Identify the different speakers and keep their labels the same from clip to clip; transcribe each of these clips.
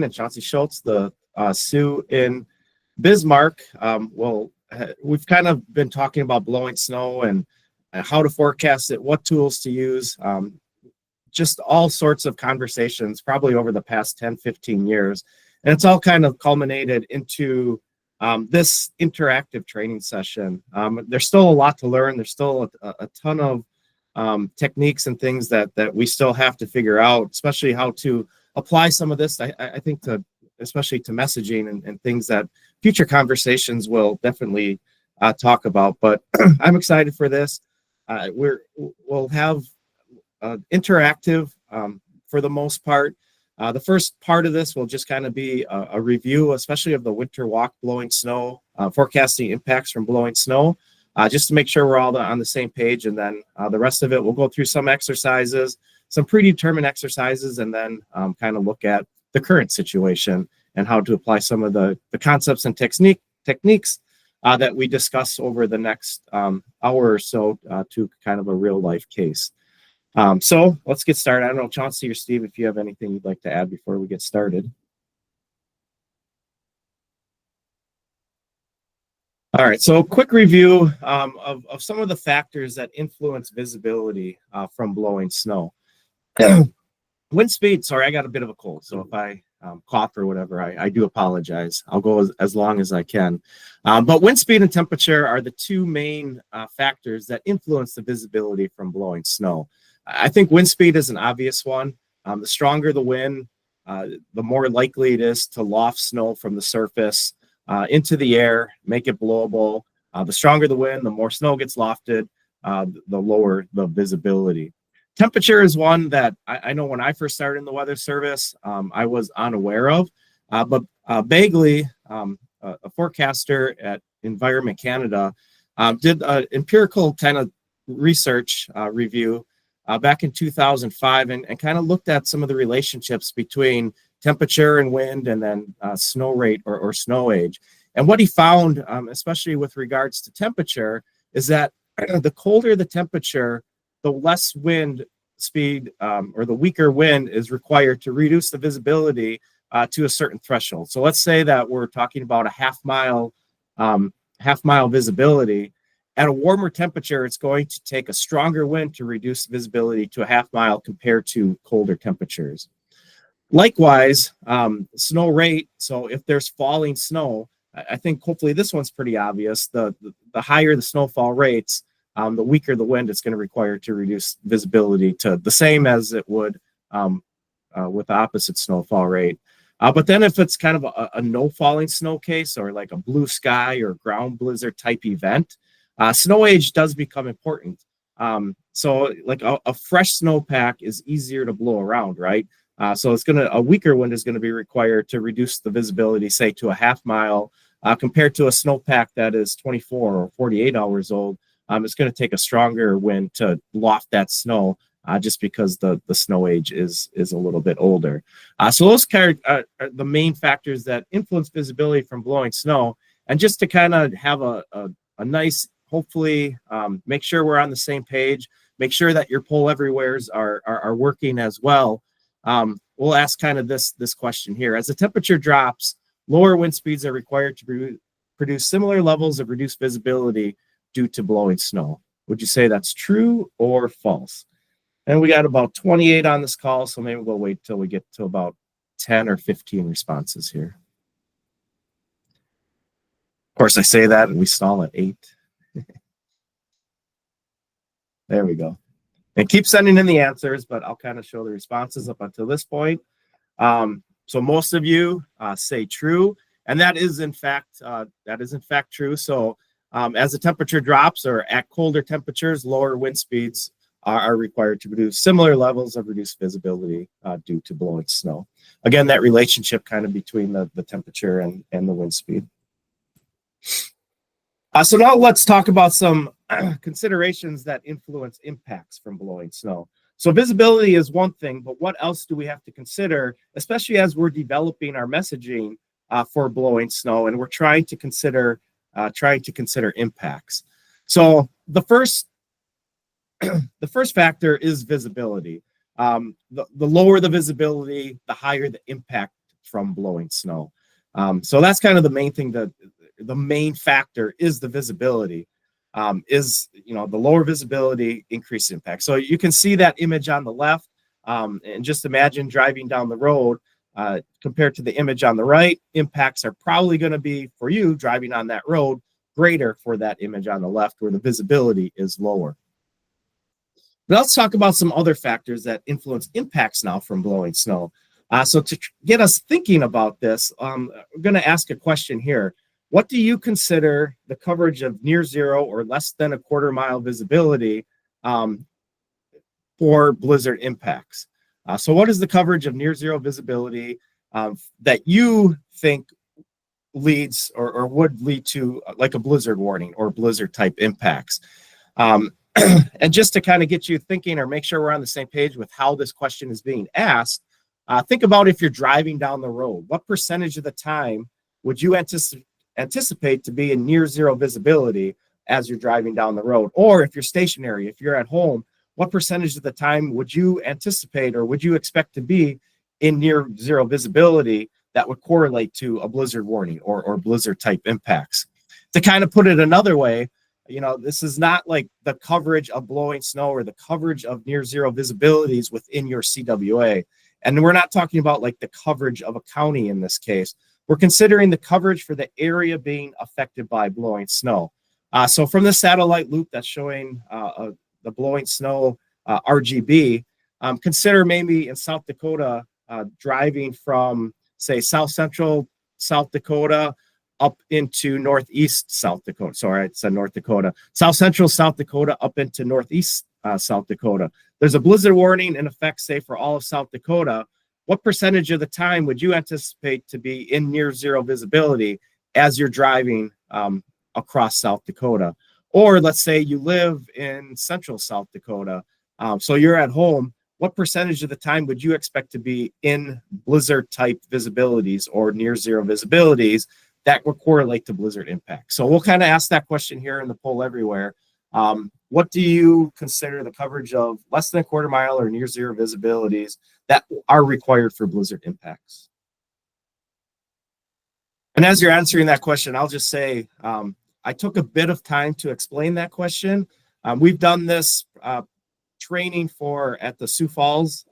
Speaker 1: And Chauncy Schultz, the Sioux in Bismarck. We've kind of been talking about blowing snow and how to forecast it, what tools to use, just all sorts of conversations probably over the past 10, 15 years. And it's all kind of culminated into this interactive training session. There's still a lot to learn. There's still a ton of techniques and things that we still have to figure out, especially how to apply some of this, I think, especially to messaging and things that future conversations will definitely talk about. But I'm excited for this. We'll have interactive for the most part. The first part of this will just kind of be a review, especially of the winter walk blowing snow, forecasting impacts from blowing snow, just to make sure we're all on the same page. And then the rest of it, we'll go through some exercises, some predetermined exercises, and then kind of look at the current situation and how to apply some of the concepts and techniques that we discuss over the next hour or so to kind of a real life case. So let's get started. I don't know, Chauncy or Steve, if you have anything you'd like to add before we get started. All right, so a quick review of some of the factors that influence visibility from blowing snow. Wind speed, sorry, I got a bit of a cold, so if I cough or whatever, I do apologize. I'll go as long as I can. But wind speed and temperature are the two main factors that influence the visibility from blowing snow. I think wind speed is an obvious one. The stronger the wind, the more likely it is to loft snow from the surface into the air, make it blowable. The stronger the wind, the more snow gets lofted, the lower the visibility. Temperature is one that I know when I first started in the weather service, I was unaware of, but Bagley, a forecaster at Environment Canada, did an empirical kind of research review back in 2005 and kind of looked at some of the relationships between temperature and wind and then snow rate or snow age. And what he found, especially with regards to temperature, is that the colder the temperature, the less wind speed or the weaker wind is required to reduce the visibility to a certain threshold. So let's say that we're talking about a half mile visibility. At a warmer temperature, it's going to take a stronger wind to reduce visibility to a half mile compared to colder temperatures. Likewise, snow rate. So if there's falling snow, I think hopefully this one's pretty obvious. The higher the snowfall rates, the weaker the wind it's going to require to reduce visibility to the same as it would with the opposite snowfall rate. But then if it's kind of a no falling snow case or like a blue sky or ground blizzard type event, snow age does become important. So like a fresh snowpack is easier to blow around, right? So a weaker wind is going to be required to reduce the visibility, say, to a half mile compared to a snowpack that is 24 or 48 hours old. It's going to take a stronger wind to loft that snow just because the snow age is a little bit older. So those are the main factors that influence visibility from blowing snow. And just to kind of have a nice, hopefully, make sure we're on the same page, make sure that your poll everywheres are working as well. We'll ask kind of this question here. As the temperature drops, lower wind speeds are required to produce similar levels of reduced visibility due to blowing snow. Would you say that's true or false? And we got about 28 on this call, so maybe we'll wait till we get to about 10 or 15 responses here. Of course, I say that and we stall at 8. There we go. And keep sending in the answers, but I'll kind of show the responses up until this point. So most of you say true, and that is in fact true. So as the temperature drops or at colder temperatures, lower wind speeds are required to produce similar levels of reduced visibility due to blowing snow. Again, that relationship kind of between the temperature and the wind speed. So now let's talk about some considerations that influence impacts from blowing snow. So visibility is one thing, but what else do we have to consider, especially as we're developing our messaging for blowing snow and we're trying to consider impacts. So the first factor is visibility. The lower the visibility, the higher the impact from blowing snow. So that's kind of the main thing. The main factor is the visibility. The lower visibility, increased impact. So you can see that image on the left, and just imagine driving down the road compared to the image on the right. Impacts are probably going to be, for you driving on that road, greater for that image on the left where the visibility is lower. But let's talk about some other factors that influence impacts now from blowing snow. So to get us thinking about this, we're going to ask a question here. What do you consider the coverage of near zero or less than a quarter mile visibility for blizzard impacts? So what is the coverage of near zero visibility that you think leads or would lead to like a blizzard warning or blizzard type impacts? And just to kind of get you thinking or make sure we're on the same page with how this question is being asked, think about if you're driving down the road. What percentage of the time would you anticipate to be in near zero visibility as you're driving down the road? Or if you're stationary, if you're at home, what percentage of the time would you anticipate or would you expect to be in near zero visibility that would correlate to a blizzard warning or blizzard type impacts? To kind of put it another way, this is not like the coverage of blowing snow or the coverage of near zero visibilities within your CWA. And we're not talking about like the coverage of a county in this case. We're considering the coverage for the area being affected by blowing snow. So from the satellite loop that's showing the blowing snow RGB, consider maybe in South Dakota, driving from, say, south central South Dakota up into northeast South Dakota. Sorry, I said North Dakota. South central South Dakota up into northeast South Dakota. There's a blizzard warning in effect, say, for all of South Dakota. What percentage of the time would you anticipate to be in near zero visibility as you're driving across South Dakota? Or let's say you live in central South Dakota, so you're at home. What percentage of the time would you expect to be in blizzard type visibilities or near zero visibilities that would correlate to blizzard impact? So we'll kind of ask that question here in the poll everywhere. What do you consider the coverage of less than a quarter mile or near zero visibilities that are required for blizzard impacts? And as you're answering that question, I'll just say I took a bit of time to explain that question. We've done this training at the Sioux Falls,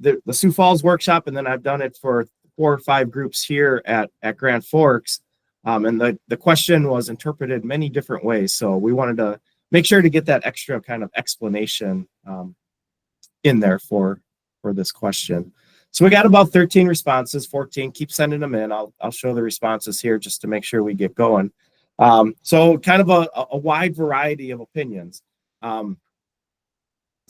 Speaker 1: the Sioux Falls workshop, and then I've done it for 4 or 5 groups here at Grand Forks. And the question was interpreted many different ways. So we wanted to make sure to get that extra kind of explanation in there for this question. So we got about 13 responses, 14. Keep sending them in. I'll show the responses here just to make sure we get going. So kind of a wide variety of opinions.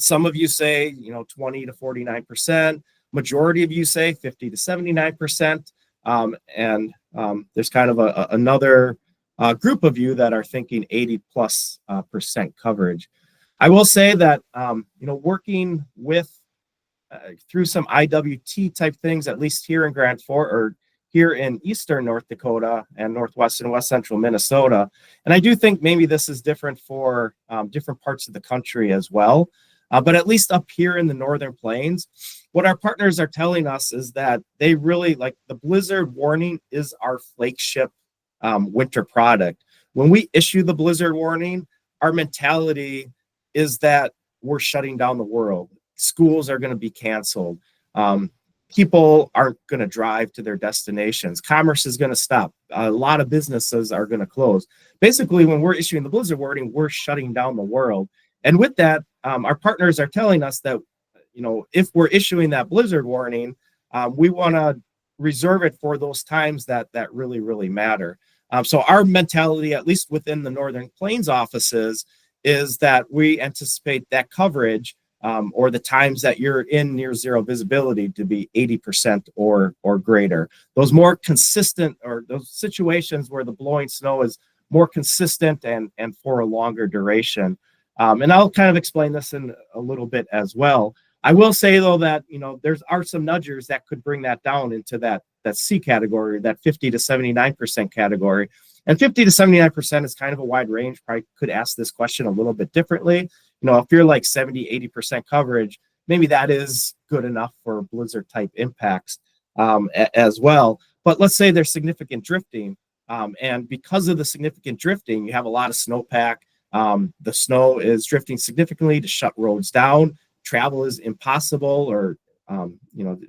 Speaker 1: Some of you say, 20 to 49%. Majority of you say 50 to 79%. And there's kind of another group of you that are thinking 80+% coverage. I will say that, working with through some IWT type things, at least here in Grand Forks or here in eastern North Dakota and northwest and west central Minnesota. And I do think maybe this is different for different parts of the country as well. But at least up here in the Northern Plains, what our partners are telling us is that they really like the blizzard warning is our flagship winter product. When we issue the blizzard warning, our mentality is that we're shutting down the world. Schools are going to be canceled. People aren't going to drive to their destinations. Commerce is going to stop. A lot of businesses are going to close. Basically, when we're issuing the blizzard warning, we're shutting down the world. And with that, our partners are telling us that, if we're issuing that blizzard warning, we want to reserve it for those times that really, really matter. So our mentality, at least within the Northern Plains offices, is that we anticipate that coverage or the times that you're in near zero visibility to be 80% or greater. Those more consistent, or those situations where the blowing snow is more consistent and for a longer duration. And I'll kind of explain this in a little bit as well. I will say, though, that, there are some nudgers that could bring that down into that C category, that 50 to 79% category. And 50 to 79% is kind of a wide range. Probably could ask this question a little bit differently. If you're like 70, 80% coverage, maybe that is good enough for blizzard type impacts. as well. But let's say there's significant drifting. And because of the significant drifting, you have a lot of snowpack. The snow is drifting significantly to shut roads down. Travel is impossible, or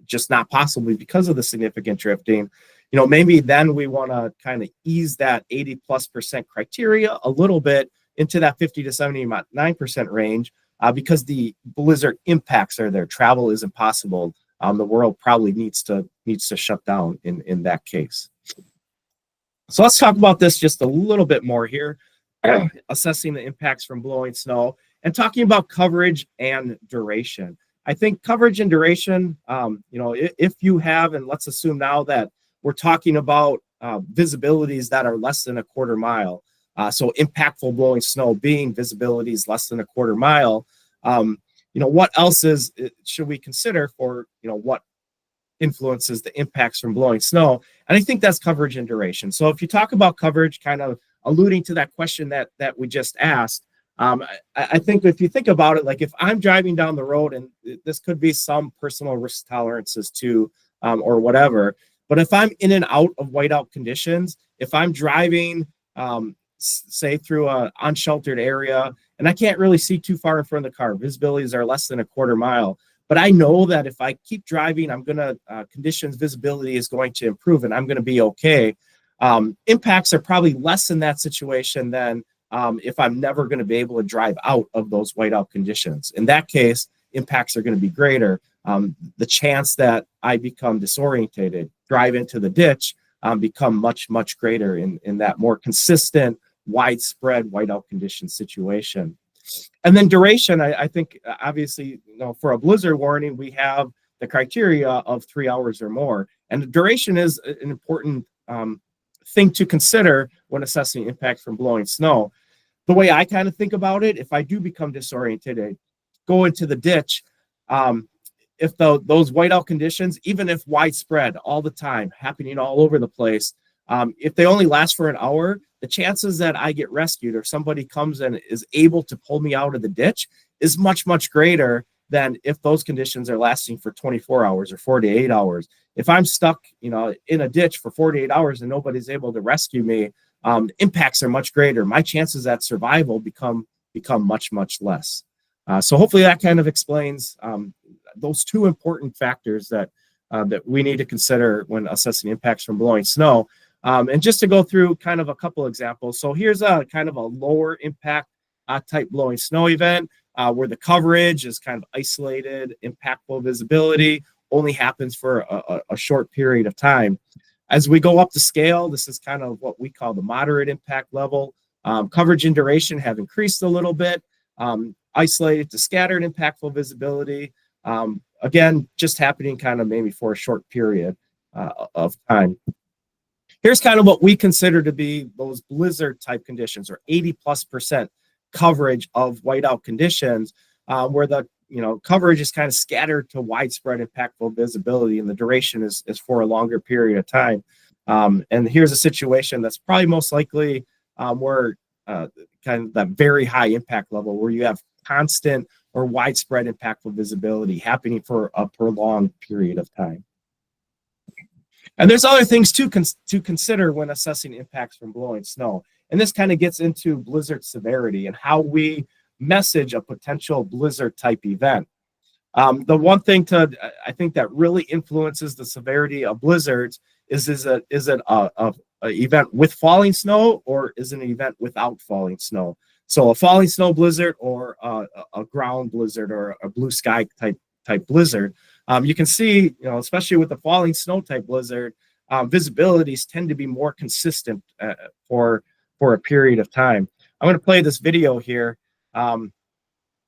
Speaker 1: just not possible because of the significant drifting. Maybe then we want to kind of ease that 80+% criteria a little bit into that 50 to 79% range, because the blizzard impacts are there. Travel is impossible. The world probably needs to shut down in that case. So let's talk about this just a little bit more here, assessing the impacts from blowing snow and talking about coverage and duration. I think coverage and duration, if you have, and let's assume now that we're talking about visibilities that are less than a quarter mile. So impactful blowing snow being visibilities less than a quarter mile. What else should we consider for, what influences the impacts from blowing snow? And I think that's coverage and duration. So if you talk about coverage, kind of alluding to that question that we just asked, I think if you think about it, like if I'm driving down the road, and this could be some personal risk tolerances too, or whatever, but if I'm in and out of whiteout conditions, if I'm driving, say through a unsheltered area, and I can't really see too far in front of the car, visibilities are less than a quarter mile, but I know that if I keep driving, conditions visibility is going to improve and I'm going to be okay. Impacts are probably less in that situation than if I'm never going to be able to drive out of those whiteout conditions. In that case, impacts are going to be greater. The chance that I become disorientated, drive into the ditch, become much, much greater in that more consistent, widespread whiteout condition situation. And then duration, I think, obviously, for a blizzard warning, we have the criteria of 3 hours or more. And the duration is an important thing to consider when assessing impact from blowing snow. The way I kind of think about it, if I do become disoriented, I go into the ditch, if those whiteout conditions, even if widespread all the time, happening all over the place, if they only last for an hour, the chances that I get rescued or somebody comes and is able to pull me out of the ditch is much, much greater than if those conditions are lasting for 24 hours or 48 hours. If I'm stuck, in a ditch for 48 hours and nobody's able to rescue me, impacts are much greater. My chances at survival become much, much less. So hopefully that kind of explains those two important factors that we need to consider when assessing impacts from blowing snow. And just to go through kind of a couple examples. So here's a kind of a lower impact type blowing snow event where the coverage is kind of isolated, impactful visibility only happens for a short period of time. As we go up the scale, this is kind of what we call the moderate impact level. Coverage and duration have increased a little bit, isolated to scattered impactful visibility. Again, just happening kind of maybe for a short period of time. Here's kind of what we consider to be those blizzard type conditions, or 80+% coverage of whiteout conditions, where the coverage is kind of scattered to widespread impactful visibility, and the duration is for a longer period of time. And here's a situation that's probably most likely where kind of that very high impact level, where you have constant or widespread impactful visibility happening for a prolonged period of time. And there's other things to consider when assessing impacts from blowing snow. And this kind of gets into blizzard severity and how we message a potential blizzard type event. The one thing I think that really influences the severity of blizzards is it a event with falling snow, or is it an event without falling snow? So a falling snow blizzard or a ground blizzard or a blue sky type blizzard. You can see, especially with the falling snow type blizzard, visibilities tend to be more consistent for a period of time. I'm going to play this video here. And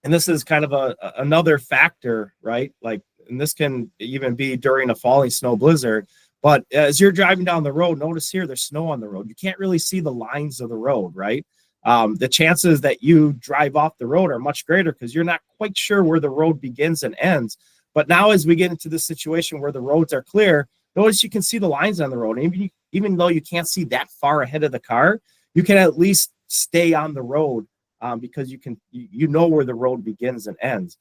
Speaker 1: this is kind of another factor, right? And this can even be during a falling snow blizzard. But as you're driving down the road, notice here there's snow on the road. You can't really see the lines of the road, right? The chances that you drive off the road are much greater because you're not quite sure where the road begins and ends. But now as we get into this situation where the roads are clear, notice you can see the lines on the road. Even though you can't see that far ahead of the car, you can at least stay on the road because you know where the road begins and ends.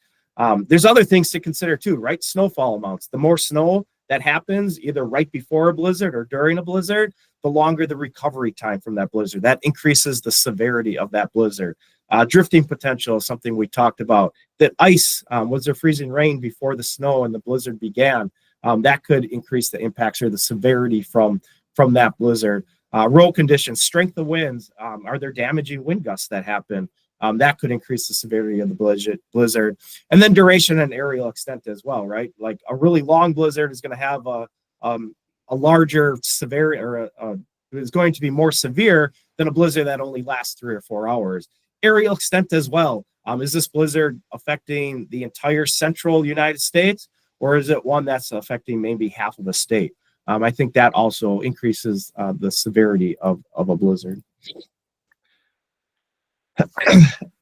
Speaker 1: There's other things to consider too, right? Snowfall amounts. The more snow that happens either right before a blizzard or during a blizzard, the longer the recovery time from that blizzard. That increases the severity of that blizzard. Drifting potential is something we talked about. That ice, was there freezing rain before the snow and the blizzard began? That could increase the impacts or the severity from that blizzard. Road conditions, strength of winds, are there damaging wind gusts that happen? That could increase the severity of the blizzard. And then duration and aerial extent as well, right? Like a really long blizzard is going to have a larger severity, or is going to be more severe than a blizzard that only lasts 3 or 4 hours. Aerial extent as well. Is this blizzard affecting the entire central United States, or is it one that's affecting maybe half of the state? I think that also increases the severity of a blizzard.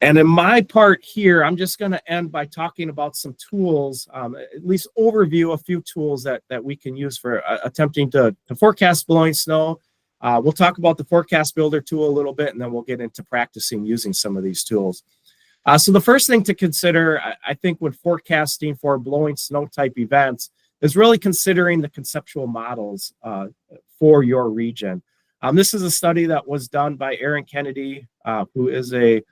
Speaker 1: And in my part here, I'm just going to end by talking about some tools, at least overview a few tools that we can use for attempting to forecast blowing snow. We'll talk about the forecast builder tool a little bit, and then we'll get into practicing using some of these tools. So the first thing to consider, I think, when forecasting for blowing snow type events is really considering the conceptual models for your region. This is a study that was done by Aaron Kennedy, who is a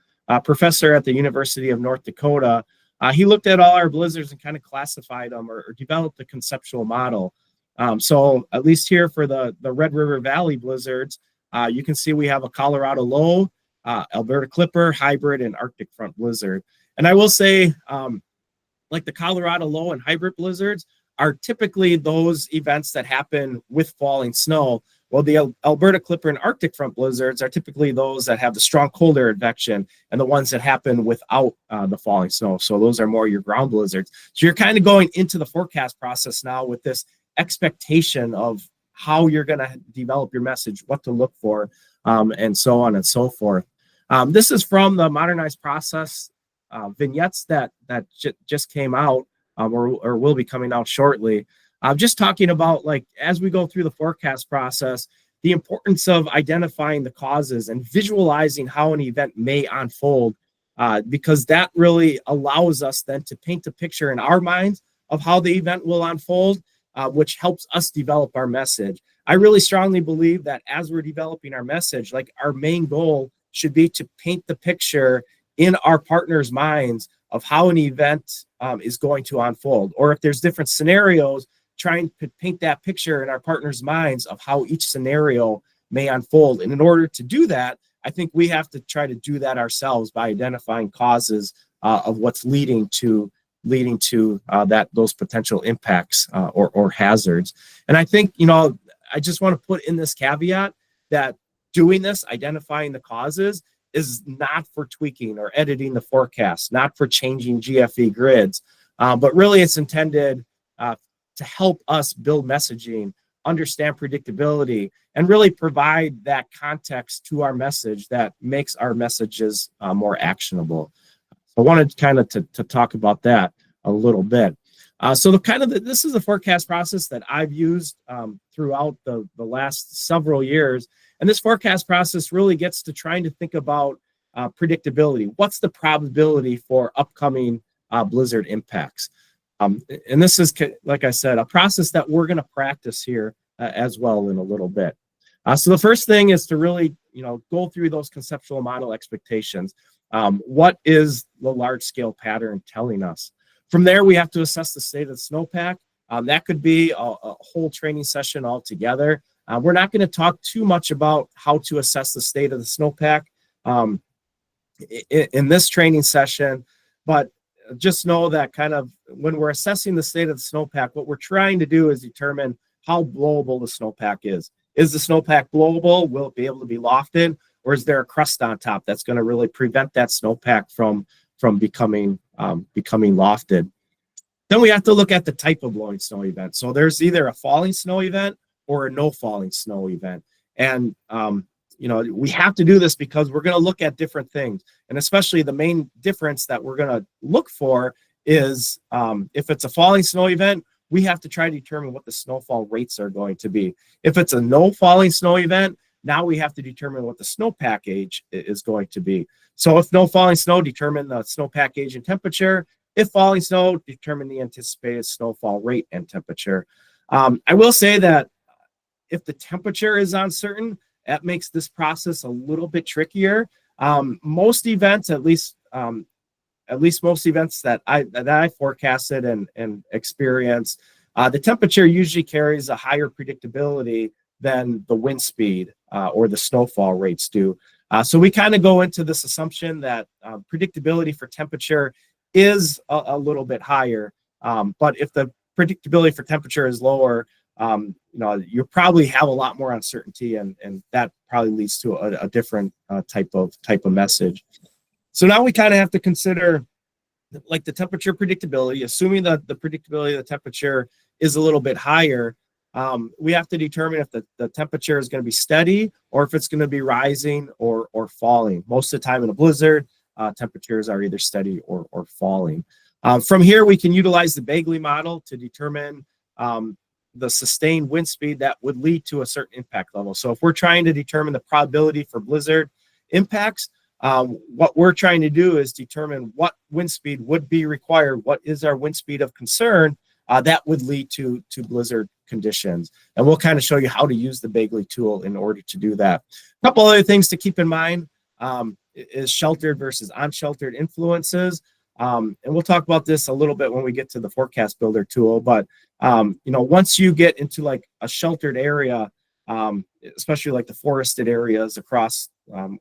Speaker 1: professor at the University of North Dakota. He looked at all our blizzards and kind of classified them or developed a conceptual model. So at least here for the Red River Valley blizzards, you can see we have a Colorado low, Alberta Clipper, hybrid, and Arctic front blizzard. And I will say, like the Colorado low and hybrid blizzards are typically those events that happen with falling snow. Well, the Alberta Clipper and Arctic front blizzards are typically those that have the strong cold air advection and the ones that happen without the falling snow. So those are more your ground blizzards. So you're kind of going into the forecast process now with this expectation of how you're going to develop your message, what to look for, and so on and so forth. This is from the modernized process vignettes that just came out or will be coming out shortly. Just talking about, like, as we go through the forecast process, the importance of identifying the causes and visualizing how an event may unfold, because that really allows us then to paint a picture in our minds of how the event will unfold, which helps us develop our message. I really strongly believe that as we're developing our message, like, our main goal should be to paint the picture in our partners' minds of how an event is going to unfold, or if there's different scenarios, trying to paint that picture in our partners' minds of how each scenario may unfold. And in order to do that, I think we have to try to do that ourselves by identifying causes of what's leading to those potential impacts or hazards. And I think, I just want to put in this caveat that doing this, identifying the causes, is not for tweaking or editing the forecast, not for changing GFE grids, but really it's intended to help us build messaging, understand predictability, and really provide that context to our message that makes our messages more actionable. I wanted to talk about that a little bit. So this is a forecast process that I've used throughout the last several years. And this forecast process really gets to trying to think about predictability. What's the probability for upcoming blizzard impacts? And this is, like I said, a process that we're going to practice here as well in a little bit. So the first thing is to really, go through those conceptual model expectations. What is the large scale pattern telling us? From there, we have to assess the state of the snowpack. That could be a whole training session altogether. We're not going to talk too much about how to assess the state of the snowpack in this training session, but just know that kind of when we're assessing the state of the snowpack, what we're trying to do is determine how blowable the snowpack is. Is the snowpack blowable? Will it be able to be lofted? Or is there a crust on top that's going to really prevent that snowpack from becoming lofted? Then we have to look at the type of blowing snow event. So there's either a falling snow event or a no falling snow event. And we have to do this because we're going to look at different things. And especially the main difference that we're going to look for is if it's a falling snow event, we have to try to determine what the snowfall rates are going to be. If it's a no falling snow event, now we have to determine what the snowpack age is going to be. So if no falling snow, determine the snowpack age and temperature. If falling snow, determine the anticipated snowfall rate and temperature. I will say that if the temperature is uncertain, that makes this process a little bit trickier. Most events, at least most events that I forecasted and experienced, the temperature usually carries a higher predictability than the wind speed or the snowfall rates do. So we kind of go into this assumption that predictability for temperature is a little bit higher. But if the predictability for temperature is lower, you probably have a lot more uncertainty, and that probably leads to a different type of message. So now we kind of have to consider like the temperature predictability, assuming that the predictability of the temperature is a little bit higher. We have to determine if the temperature is going to be steady or if it's going to be rising or falling. Most of the time in a blizzard, temperatures are either steady or falling. From here, we can utilize the Bagley model to determine the sustained wind speed that would lead to a certain impact level. So if we're trying to determine the probability for blizzard impacts, what we're trying to do is determine what wind speed would be required. What is our wind speed of concern that would lead to blizzard conditions? And we'll kind of show you how to use the Bagley tool in order to do that. A couple other things to keep in mind is sheltered versus unsheltered influences. And we'll talk about this a little bit when we get to the forecast builder tool. But, once you get into like a sheltered area, especially like the forested areas across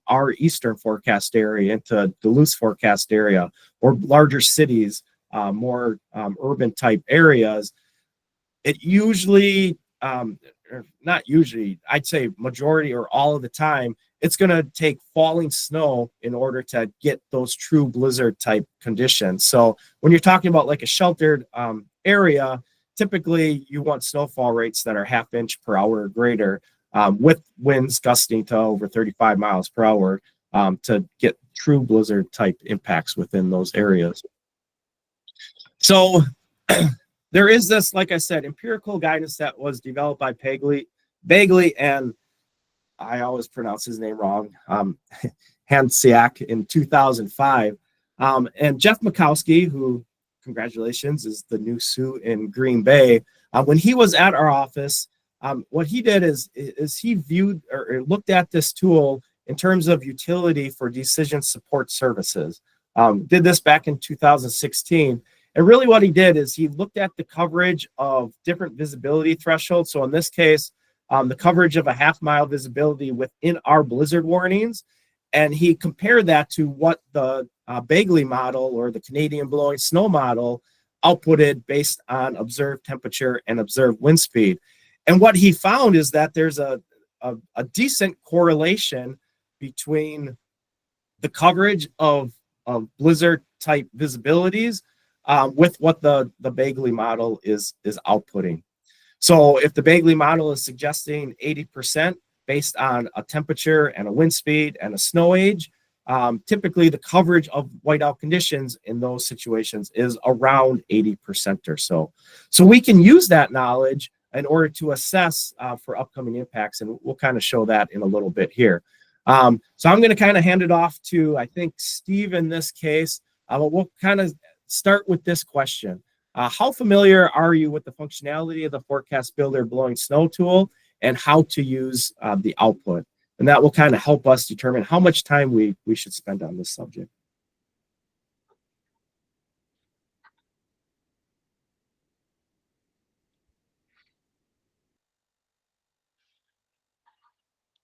Speaker 1: our eastern forecast area into Duluth's forecast area, or larger cities, more urban type areas, it usually, not usually, I'd say majority or all of the time, it's going to take falling snow in order to get those true blizzard type conditions. So when you're talking about like a sheltered area, typically you want snowfall rates that are 1/2 inch per hour or greater, with winds gusting to over 35 miles per hour to get true blizzard type impacts within those areas. So there is this, like I said, empirical guidance that was developed by Bagley, and I always pronounce his name wrong, Hansiak, in 2005. And Jeff Mikowski, who, congratulations, is the new Sioux in Green Bay. When he was at our office, what he did is he viewed or looked at this tool in terms of utility for decision support services. Did this back in 2016. And really what he did is he looked at the coverage of different visibility thresholds. So in this case, the coverage of a 1/2 mile visibility within our blizzard warnings. And he compared that to what the Bagley model or the Canadian blowing snow model outputted based on observed temperature and observed wind speed. And what he found is that there's a decent correlation between the coverage of blizzard type visibilities with what the Bagley model is outputting. So if the Bagley model is suggesting 80% based on a temperature and a wind speed and a snow age, typically the coverage of whiteout conditions in those situations is around 80% or so. So we can use that knowledge in order to assess for upcoming impacts, and we'll kind of show that in a little bit here. So I'm going to kind of hand it off to, I think, Steve in this case, but we'll kind of start with this question. How familiar are you with the functionality of the Forecast Builder blowing snow tool and how to use the output? And that will kind of help us determine how much time we should spend on this subject.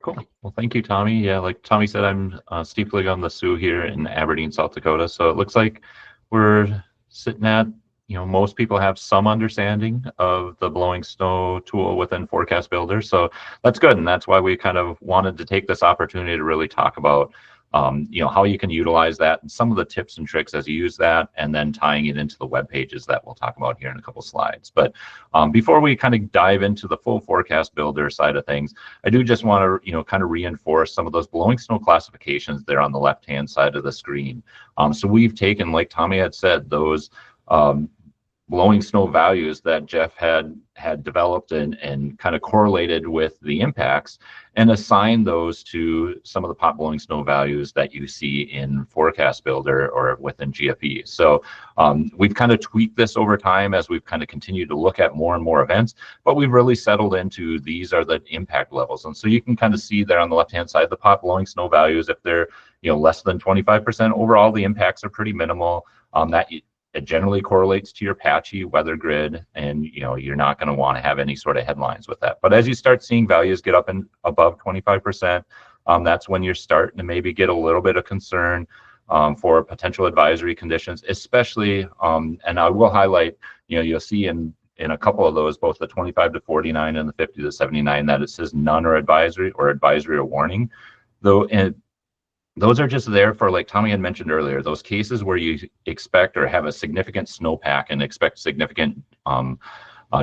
Speaker 2: Cool. Well, thank you, Tommy. Yeah, like Tommy said, I'm Steve Fleegel. I'm the Sioux here in Aberdeen, South Dakota. So it looks like we're sitting at, most people have some understanding of the blowing snow tool within Forecast Builder. So that's good. And that's why we kind of wanted to take this opportunity to really talk about, how you can utilize that and some of the tips and tricks as you use that, and then tying it into the web pages that we'll talk about here in a couple slides. But before we kind of dive into the full Forecast Builder side of things, I do just want to, kind of reinforce some of those blowing snow classifications there on the left-hand side of the screen. So we've taken, like Tommy had said, those blowing snow values that Jeff had developed and kind of correlated with the impacts, and assigned those to some of the pot blowing snow values that you see in Forecast Builder or within GFE. So we've kind of tweaked this over time as we've kind of continued to look at more and more events, but we've really settled into these are the impact levels. And so you can kind of see there on the left hand side the pot blowing snow values. If they're less than 25% overall, the impacts are pretty minimal. It generally correlates to your patchy weather grid, and you're not going to want to have any sort of headlines with that. But as you start seeing values get up and above 25%, that's when you're starting to maybe get a little bit of concern for potential advisory conditions, especially, and I will highlight, you'll see in a couple of those, both the 25 to 49 and the 50 to 79, that it says none or advisory or warning, though. Those are just there for, like Tommy had mentioned earlier, those cases where you expect or have a significant snowpack and expect significant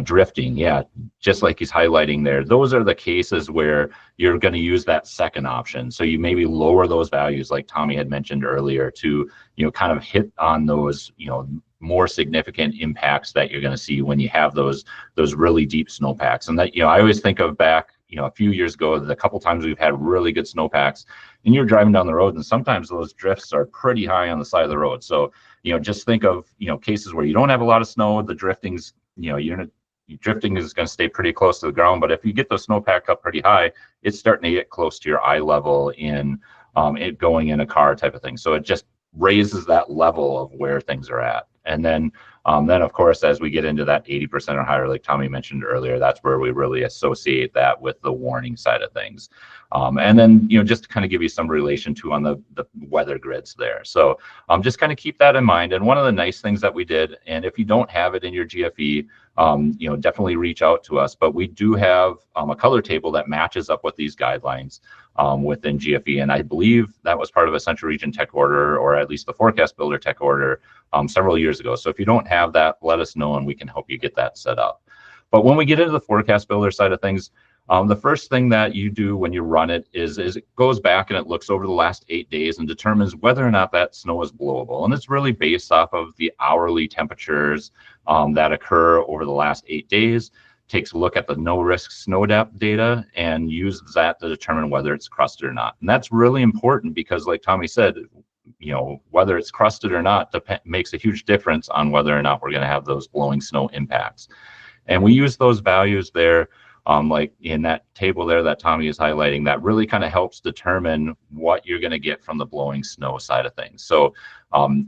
Speaker 2: drifting. Yeah, just like he's highlighting there, those are the cases where you're going to use that second option. So you maybe lower those values, like Tommy had mentioned earlier, to kind of hit on those more significant impacts that you're going to see when you have those really deep snowpacks. And that I always think of back a few years ago, the couple times we've had really good snowpacks, and you're driving down the road, and sometimes those drifts are pretty high on the side of the road. So just think of cases where you don't have a lot of snow, the drifting's drifting is going to stay pretty close to the ground. But if you get the snowpack up pretty high, it's starting to get close to your eye level in it going in a car type of thing. So it just raises that level of where things are at. And then of course, as we get into that 80% or higher, like Tommy mentioned earlier, that's where we really associate that with the warning side of things. And then, just to kind of give you some relation to on the weather grids there. So just kind of keep that in mind. And one of the nice things that we did, and if you don't have it in your GFE, definitely reach out to us. But we do have a color table that matches up with these guidelines within GFE. And I believe that was part of a Central Region Tech Order, or at least the Forecast Builder Tech Order several years ago. So if you don't have that, let us know and we can help you get that set up. But when we get into the Forecast Builder side of things, the first thing that you do when you run it is it goes back and it looks over the last 8 days and determines whether or not that snow is blowable. And it's really based off of the hourly temperatures that occur over the last 8 days, takes a look at the no risk snow depth data and uses that to determine whether it's crusted or not. And that's really important because, like Tommy said, whether it's crusted or not makes a huge difference on whether or not we're going to have those blowing snow impacts. And we use those values there, like in that table there that Tommy is highlighting, that really kind of helps determine what you're going to get from the blowing snow side of things. So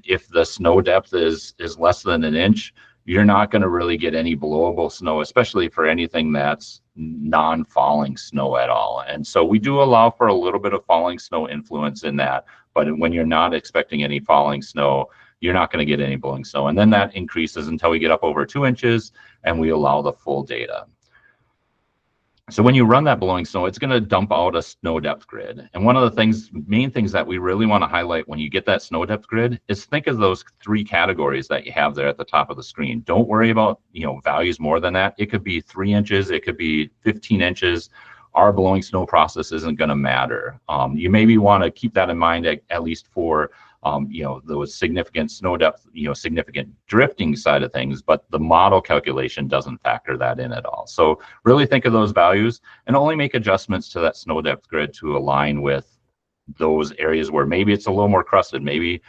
Speaker 2: if the snow depth is less than an inch, you're not going to really get any blowable snow, especially for anything that's non-falling snow at all. And so we do allow for a little bit of falling snow influence in that, but when you're not expecting any falling snow, you're not going to get any blowing snow. And then that increases until we get up over 2 inches and we allow the full data. So when you run that blowing snow, it's going to dump out a snow depth grid. And one of the main things that we really want to highlight when you get that snow depth grid is think of those 3 categories that you have there at the top of the screen. Don't worry about, values more than that. It could be 3 inches, it could be 15 inches. Our blowing snow process isn't going to matter. You maybe want to keep that in mind at least for those significant snow depth, significant drifting side of things, but the model calculation doesn't factor that in at all. So really think of those values and only make adjustments to that snow depth grid to align with those areas where maybe it's a little more crusted. Maybe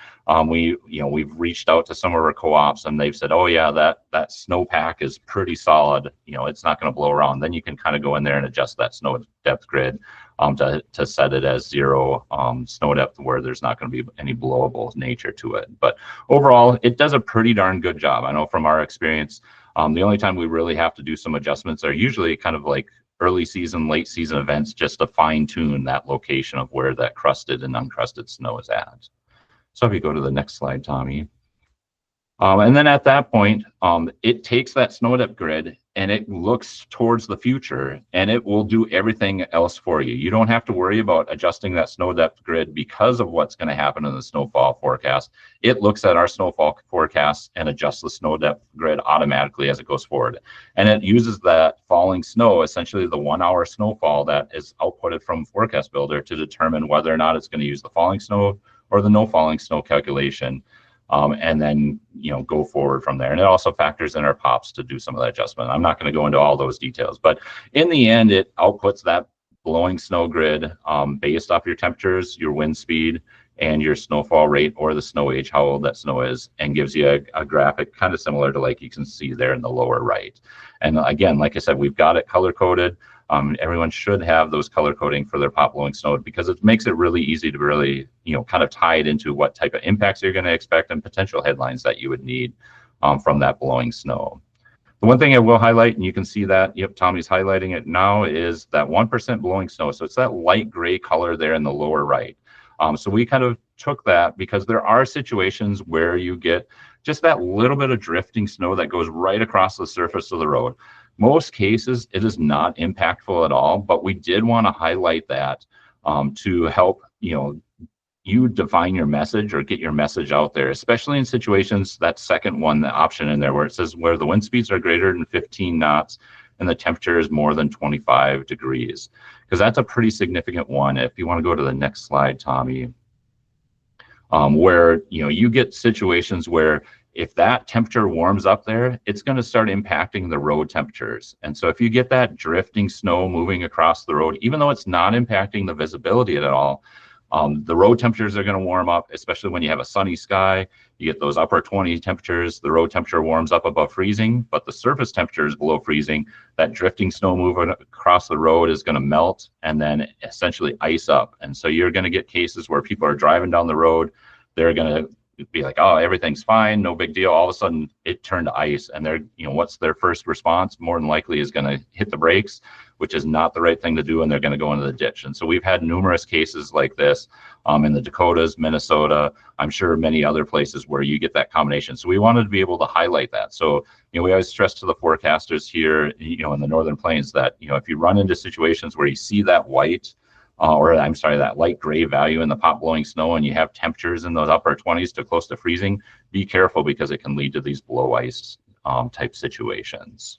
Speaker 2: we've reached out to some of our co-ops and they've said, oh yeah, that snowpack is pretty solid. It's not going to blow around. Then you can kind of go in there and adjust that snow depth grid to set it as 0 snow depth where there's not going to be any blowable nature to it. But overall, it does a pretty darn good job. I know from our experience, the only time we really have to do some adjustments are usually kind of like early season, late season events, just to fine tune that location of where that crusted and uncrusted snow is at. So if you go to the next slide, Tommy. And then at that point, it takes that snow depth grid and it looks towards the future and it will do everything else for you. You don't have to worry about adjusting that snow depth grid because of what's going to happen in the snowfall forecast. It looks at our snowfall forecast and adjusts the snow depth grid automatically as it goes forward. And it uses that falling snow, essentially the 1 hour snowfall that is outputted from Forecast Builder, to determine whether or not it's going to use the falling snow or the no falling snow calculation and then, go forward from there. And it also factors in our pops to do some of that adjustment. I'm not going to go into all those details, but in the end, it outputs that blowing snow grid based off your temperatures, your wind speed, and your snowfall rate, or the snow age, how old that snow is, and gives you a graphic kind of similar to like you can see there in the lower right. And again, like I said, we've got it color coded. Everyone should have those color coding for their pop blowing snow, because it makes it really easy to really, kind of tie it into what type of impacts you're going to expect and potential headlines that you would need from that blowing snow. The one thing I will highlight, and you can see that, yep, Tommy's highlighting it now, is that 1% blowing snow. So it's that light gray color there in the lower right. So we kind of took that because there are situations where you get just that little bit of drifting snow that goes right across the surface of the road. Most cases, it is not impactful at all, but we did want to highlight that to help, you define your message or get your message out there, especially in situations, that second one, the option in there where it says where the wind speeds are greater than 15 knots and the temperature is more than 25 degrees, because that's a pretty significant one. If you want to go to the next slide, Tommy, where, you get situations where if that temperature warms up there, it's going to start impacting the road temperatures. And so if you get that drifting snow moving across the road, even though it's not impacting the visibility at all, the road temperatures are going to warm up, especially when you have a sunny sky. You get those upper 20 temperatures, the road temperature warms up above freezing, but the surface temperature is below freezing. That drifting snow moving across the road is going to melt and then essentially ice up. And so you're going to get cases where people are driving down the road, they're going to be like, oh, everything's fine, no big deal. All of a sudden it turned to ice, and they're, what's their first response? More than likely is going to hit the brakes, which is not the right thing to do, and they're going to go into the ditch. And so we've had numerous cases like this in the Dakotas, Minnesota, I'm sure many other places where you get that combination. So we wanted to be able to highlight that. So, we always stress to the forecasters here, in the Northern Plains that, if you run into situations where you see that white, that light gray value in the pop blowing snow, and you have temperatures in those upper 20s to close to freezing, be careful, because it can lead to these blow ice type situations.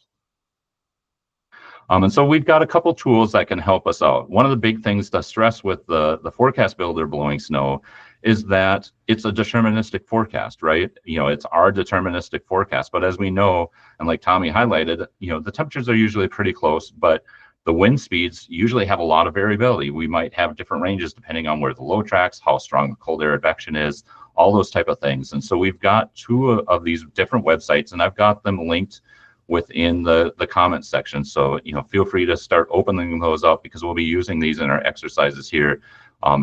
Speaker 2: And so we've got a couple tools that can help us out. One of the big things to stress with the forecast builder blowing snow is that it's a deterministic forecast, right? It's our deterministic forecast. But as we know, and like Tommy highlighted, the temperatures are usually pretty close, but the wind speeds usually have a lot of variability. We might have different ranges depending on where the low tracks, how strong the cold air advection is, all those type of things. And so we've got two of these different websites, and I've got them linked within the comment section. So, feel free to start opening those up, because we'll be using these in our exercises here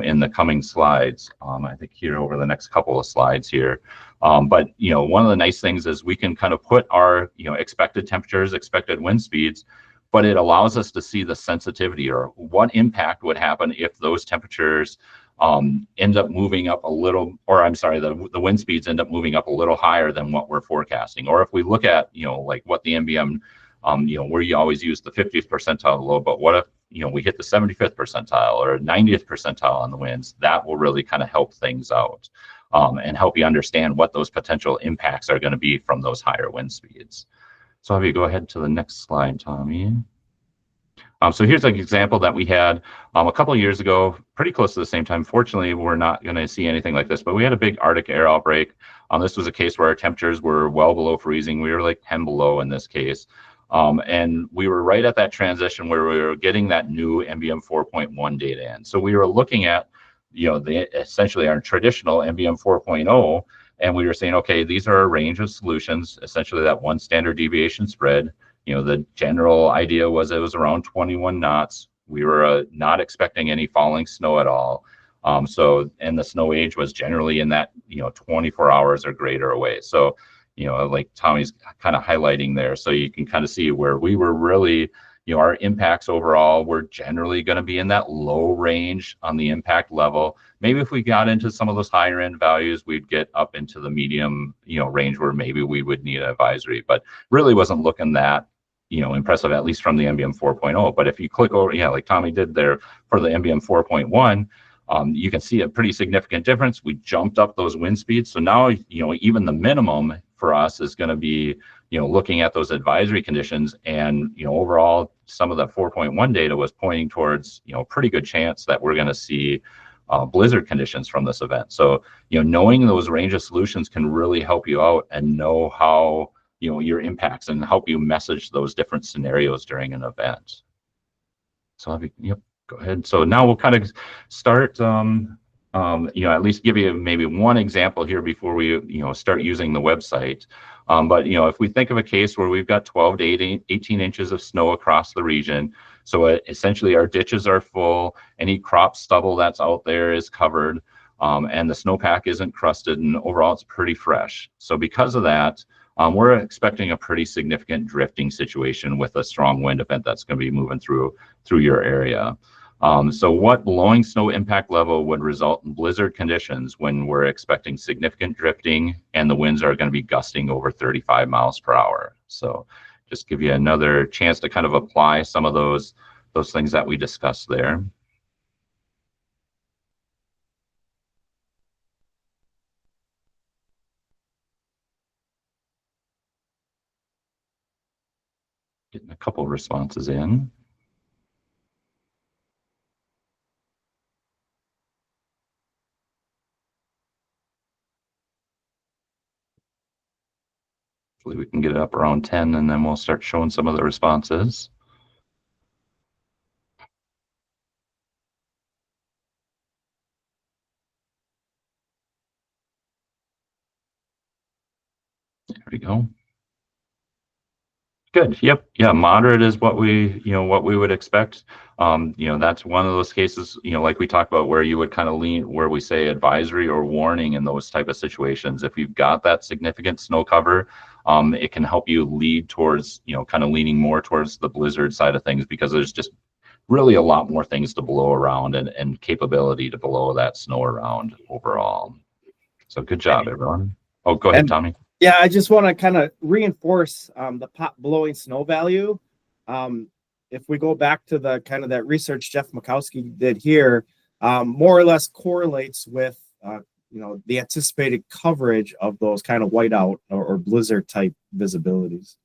Speaker 2: in the coming slides. I think here over the next couple of slides here. But, one of the nice things is we can kind of put our, expected temperatures, expected wind speeds, but it allows us to see the sensitivity, or what impact would happen if those temperatures end up moving up a little, or the wind speeds end up moving up a little higher than what we're forecasting. Or if we look at, like what the NBM, where you always use the 50th percentile low, but what if, we hit the 75th percentile or 90th percentile on the winds? That will really kind of help things out and help you understand what those potential impacts are going to be from those higher wind speeds. So if you go ahead to the next slide, Tommy. So here's an example that we had a couple of years ago, pretty close to the same time. Fortunately, we're not going to see anything like this, but we had a big Arctic air outbreak. This was a case where our temperatures were well below freezing. We were like 10 below in this case. And we were right at that transition where we were getting that new NBM 4.1 data in. So we were looking at, essentially our traditional NBM 4.0, and we were saying, okay, these are a range of solutions, essentially that one standard deviation spread. The general idea was it was around 21 knots. We were not expecting any falling snow at all. And the snow age was generally in that, 24 hours or greater away. So, like Tommy's kind of highlighting there. So you can kind of see where we were really, our impacts overall were generally going to be in that low range on the impact level. Maybe if we got into some of those higher end values, we'd get up into the medium, range where maybe we would need an advisory, but really wasn't looking that, impressive, at least from the NBM 4.0. But if you click over, like Tommy did there for the NBM 4.1, you can see a pretty significant difference. We jumped up those wind speeds. So now, even the minimum for us is going to be, looking at those advisory conditions. And, overall, some of the 4.1 data was pointing towards, pretty good chance that we're going to see blizzard conditions from this event. So, knowing those range of solutions can really help you out and know how, your impacts and help you message those different scenarios during an event. So, yep, go ahead. So now we'll kind of start, at least give you maybe one example here before we, start using the website. But, if we think of a case where we've got 12 to 18 inches of snow across the region, so essentially our ditches are full, any crop stubble that's out there is covered, and the snowpack isn't crusted, and overall it's pretty fresh. So because of that, we're expecting a pretty significant drifting situation with a strong wind event that's going to be moving through your area. So what blowing snow impact level would result in blizzard conditions when we're expecting significant drifting and the winds are going to be gusting over 35 miles per hour? So just give you another chance to kind of apply some of those things that we discussed there. Getting a couple of responses in. Hopefully we can get it up around 10 and then we'll start showing some of the responses. There we go. Good. Yep. Yeah. Moderate is what we would expect. That's one of those cases, like we talked about, where you would kind of lean, where we say advisory or warning in those type of situations. If you've got that significant snow cover, it can help you lead towards, kind of leaning more towards the blizzard side of things, because there's just really a lot more things to blow around and capability to blow that snow around overall. So good job, everyone. Oh, go ahead, Tommy.
Speaker 1: Yeah, I just want to kind of reinforce the pop blowing snow value. If we go back to the kind of that research Jeff Makowski did here, more or less correlates with the anticipated coverage of those kind of whiteout or blizzard type visibilities.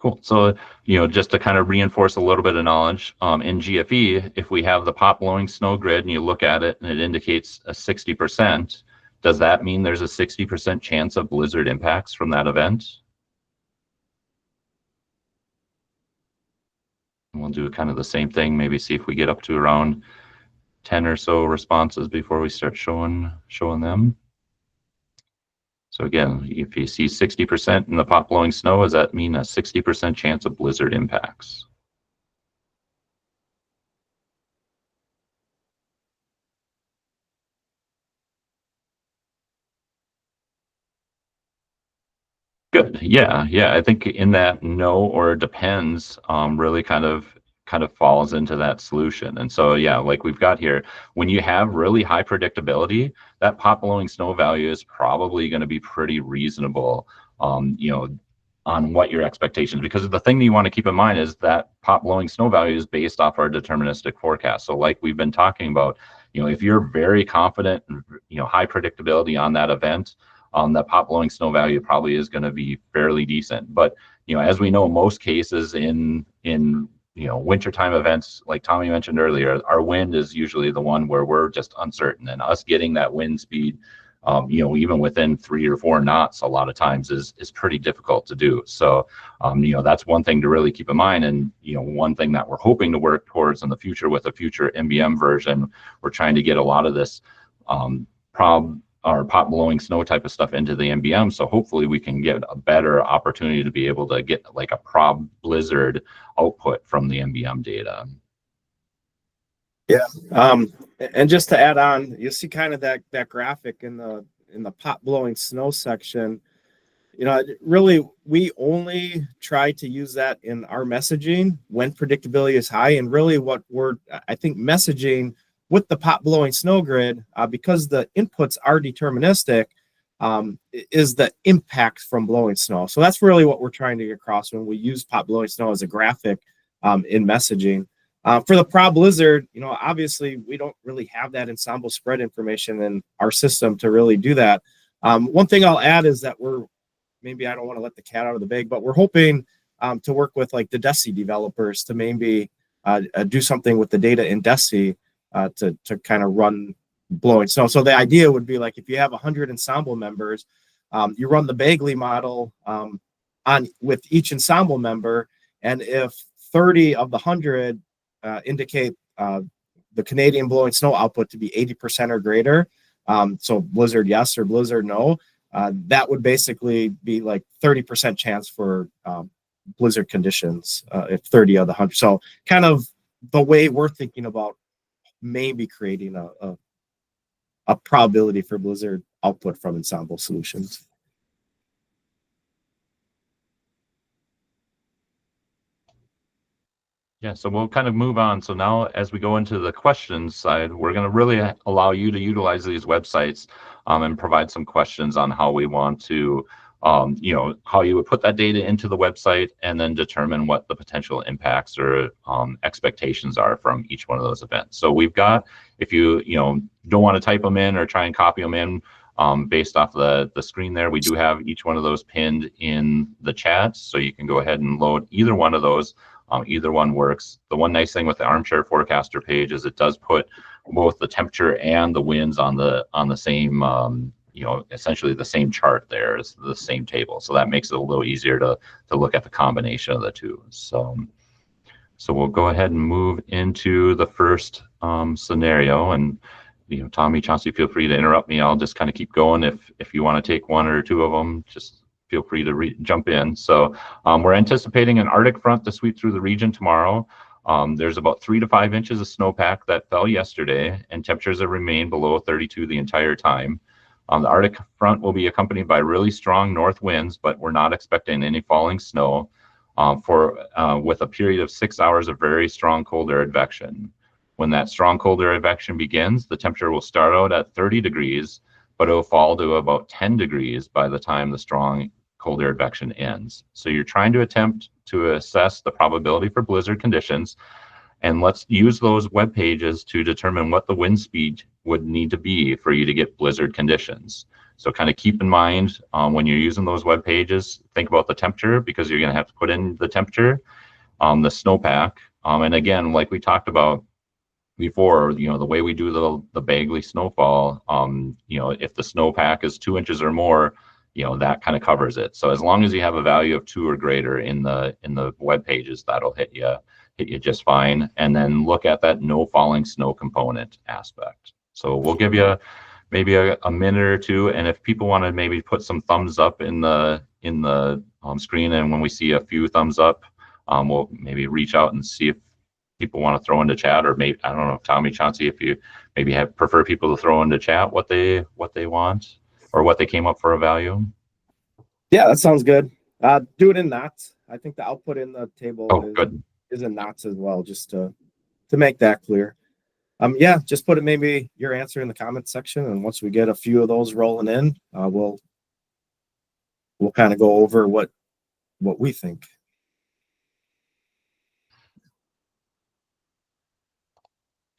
Speaker 2: Cool. So, just to kind of reinforce a little bit of knowledge, in GFE, if we have the pop blowing snow grid and you look at it and it indicates a 60%, does that mean there's a 60% chance of blizzard impacts from that event? And we'll do kind of the same thing, maybe see if we get up to around 10 or so responses before we start showing them. So again, if you see 60% in the pop blowing snow, does that mean a 60% chance of blizzard impacts? Good. Yeah. I think in that no or depends really kind of falls into that solution. And so, yeah, like we've got here, when you have really high predictability, that pop blowing snow value is probably going to be pretty reasonable, on what your expectations, because the thing that you want to keep in mind is that pop blowing snow value is based off our deterministic forecast. So like we've been talking about, if you're very confident and, high predictability on that event, that pop blowing snow value probably is going to be fairly decent. But, as we know, most cases in wintertime events, like Tommy mentioned earlier, our wind is usually the one where we're just uncertain, and us getting that wind speed, even within 3 or 4 knots, a lot of times is pretty difficult to do. So, that's one thing to really keep in mind. And, one thing that we're hoping to work towards in the future with a future MBM version, we're trying to get a lot of this pop blowing snow type of stuff into the MBM. So hopefully we can get a better opportunity to be able to get like a prob blizzard output from the MBM data.
Speaker 1: Yeah. And just to add on, you see kind of that graphic in the pop blowing snow section. Really, we only try to use that in our messaging when predictability is high. And really what we're, I think, messaging with the pop blowing snow grid, because the inputs are deterministic, is the impact from blowing snow. So that's really what we're trying to get across when we use pop blowing snow as a graphic in messaging. For the prob blizzard, obviously we don't really have that ensemble spread information in our system to really do that. One thing I'll add is that maybe I don't want to let the cat out of the bag, but we're hoping to work with like the DESI developers to maybe do something with the data in DESI to kind of run blowing snow. So the idea would be like if you have 100 ensemble members, you run the Bagley model on with each ensemble member, and if 30 of the 100 indicate the Canadian blowing snow output to be 80% or greater, so blizzard yes or blizzard no, that would basically be like 30% chance for blizzard conditions if 30 of the 100. So kind of the way we're thinking about maybe creating a probability for blizzard output from ensemble solutions.
Speaker 2: Yeah, so we'll kind of move on. So now as we go into the questions side, we're going to really allow you to utilize these websites and provide some questions on how we want to, how you would put that data into the website and then determine what the potential impacts or expectations are from each one of those events. So we've got, if you, don't want to type them in or try and copy them in based off the screen there, we do have each one of those pinned in the chat. So you can go ahead and load either one of those. Either one works. The one nice thing with the Armchair Forecaster page is it does put both the temperature and the winds on the same, essentially the same chart there, is the same table. So that makes it a little easier to look at the combination of the two. So we'll go ahead and move into the first scenario. And Tommy, Chauncy, feel free to interrupt me. I'll just kind of keep going. If you want to take one or two of them, just feel free to jump in. So we're anticipating an Arctic front to sweep through the region tomorrow. There's about 3 to 5 inches of snowpack that fell yesterday, and temperatures have remained below 32 the entire time. The Arctic front will be accompanied by really strong north winds, but we're not expecting any falling snow with a period of 6 hours of very strong cold air advection. When that strong cold air advection begins, the temperature will start out at 30 degrees, but it'll fall to about 10 degrees by the time the strong cold air advection ends. So you're trying to attempt to assess the probability for blizzard conditions, and let's use those web pages to determine what the wind speed would need to be for you to get blizzard conditions. So kind of keep in mind when you're using those web pages, think about the temperature, because you're going to have to put in the temperature, the snowpack, and again, like we talked about before, the way we do the Bagley snowfall, if the snowpack is 2 inches or more, that kind of covers it. So as long as you have a value of 2 or greater in the web pages, that'll hit you just fine. And then look at that no falling snow component aspect. So we'll give you maybe a minute or two, and if people want to maybe put some thumbs up in the screen, and when we see a few thumbs up, we'll maybe reach out and see if people want to throw into chat, or maybe, I don't know, Tommy, Chauncy, if you maybe prefer people to throw into chat what they want or what they came up for a value.
Speaker 1: Yeah, that sounds good. Do it in knots. I think the output in the table is in knots as well, just to make that clear. Yeah, just put it, maybe your answer in the comments section, and once we get a few of those rolling in, we'll kind of go over what we think.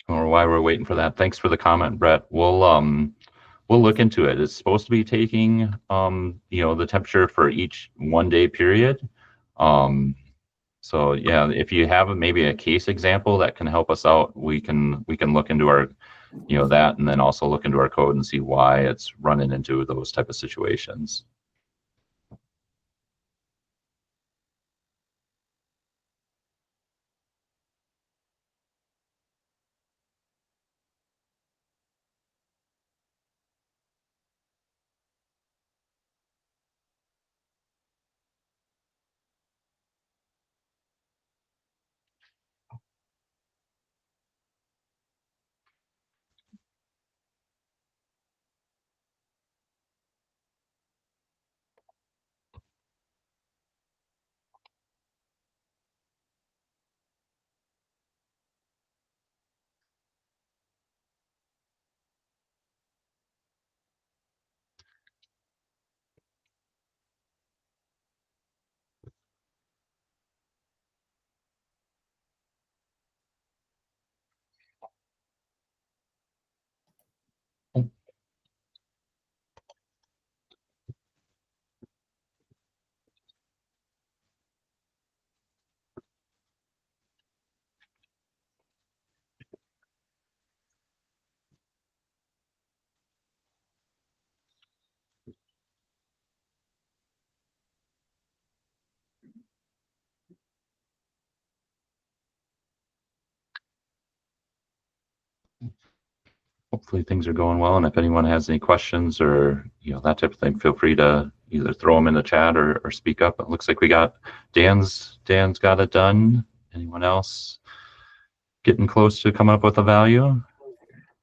Speaker 2: Or while we're waiting for that, thanks for the comment, Brett. We'll look into it. It's supposed to be taking the temperature for each 1 day period. So yeah, if you have maybe a case example that can help us out, we can look into our that, and then also look into our code and see why it's running into those type of situations. hopefully things are going well. And if anyone has any questions or, that type of thing, feel free to either throw them in the chat or speak up. It looks like we got Dan's got it done. Anyone else getting close to coming up with a value?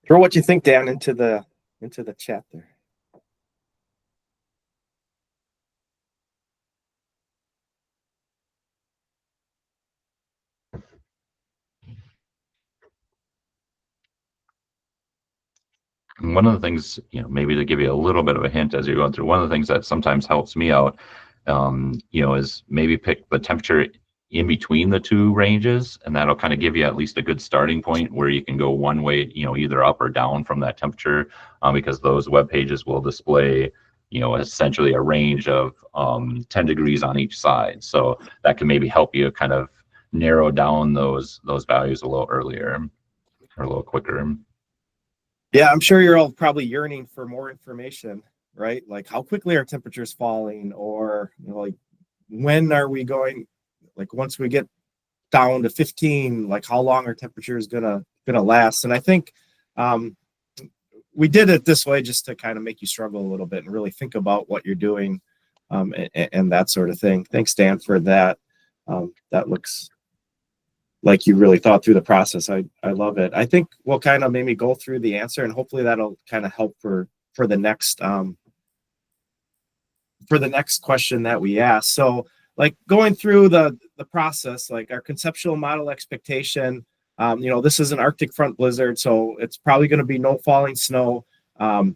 Speaker 1: Throw what you think, Dan, into the chat there.
Speaker 2: And one of the things, maybe to give you a little bit of a hint as you're going through, one of the things that sometimes helps me out, is maybe pick the temperature in between the two ranges, and that'll kind of give you at least a good starting point where you can go one way, either up or down from that temperature, because those web pages will display, essentially a range of 10 degrees on each side. So that can maybe help you kind of narrow down those values a little earlier or a little quicker.
Speaker 1: Yeah, I'm sure you're all probably yearning for more information, right? Like how quickly are temperatures falling, or like when are we going, like once we get down to 15, like how long are temperatures gonna last? And I think we did it this way just to kind of make you struggle a little bit and really think about what you're doing, and that sort of thing. Thanks, Dan, for that. That looks like you really thought through the process. I love it. I think we'll kind of maybe go through the answer, and hopefully that'll kind of help for the next question that we ask. So like going through the process, like our conceptual model expectation, this is an Arctic front blizzard, so it's probably going to be no falling snow. The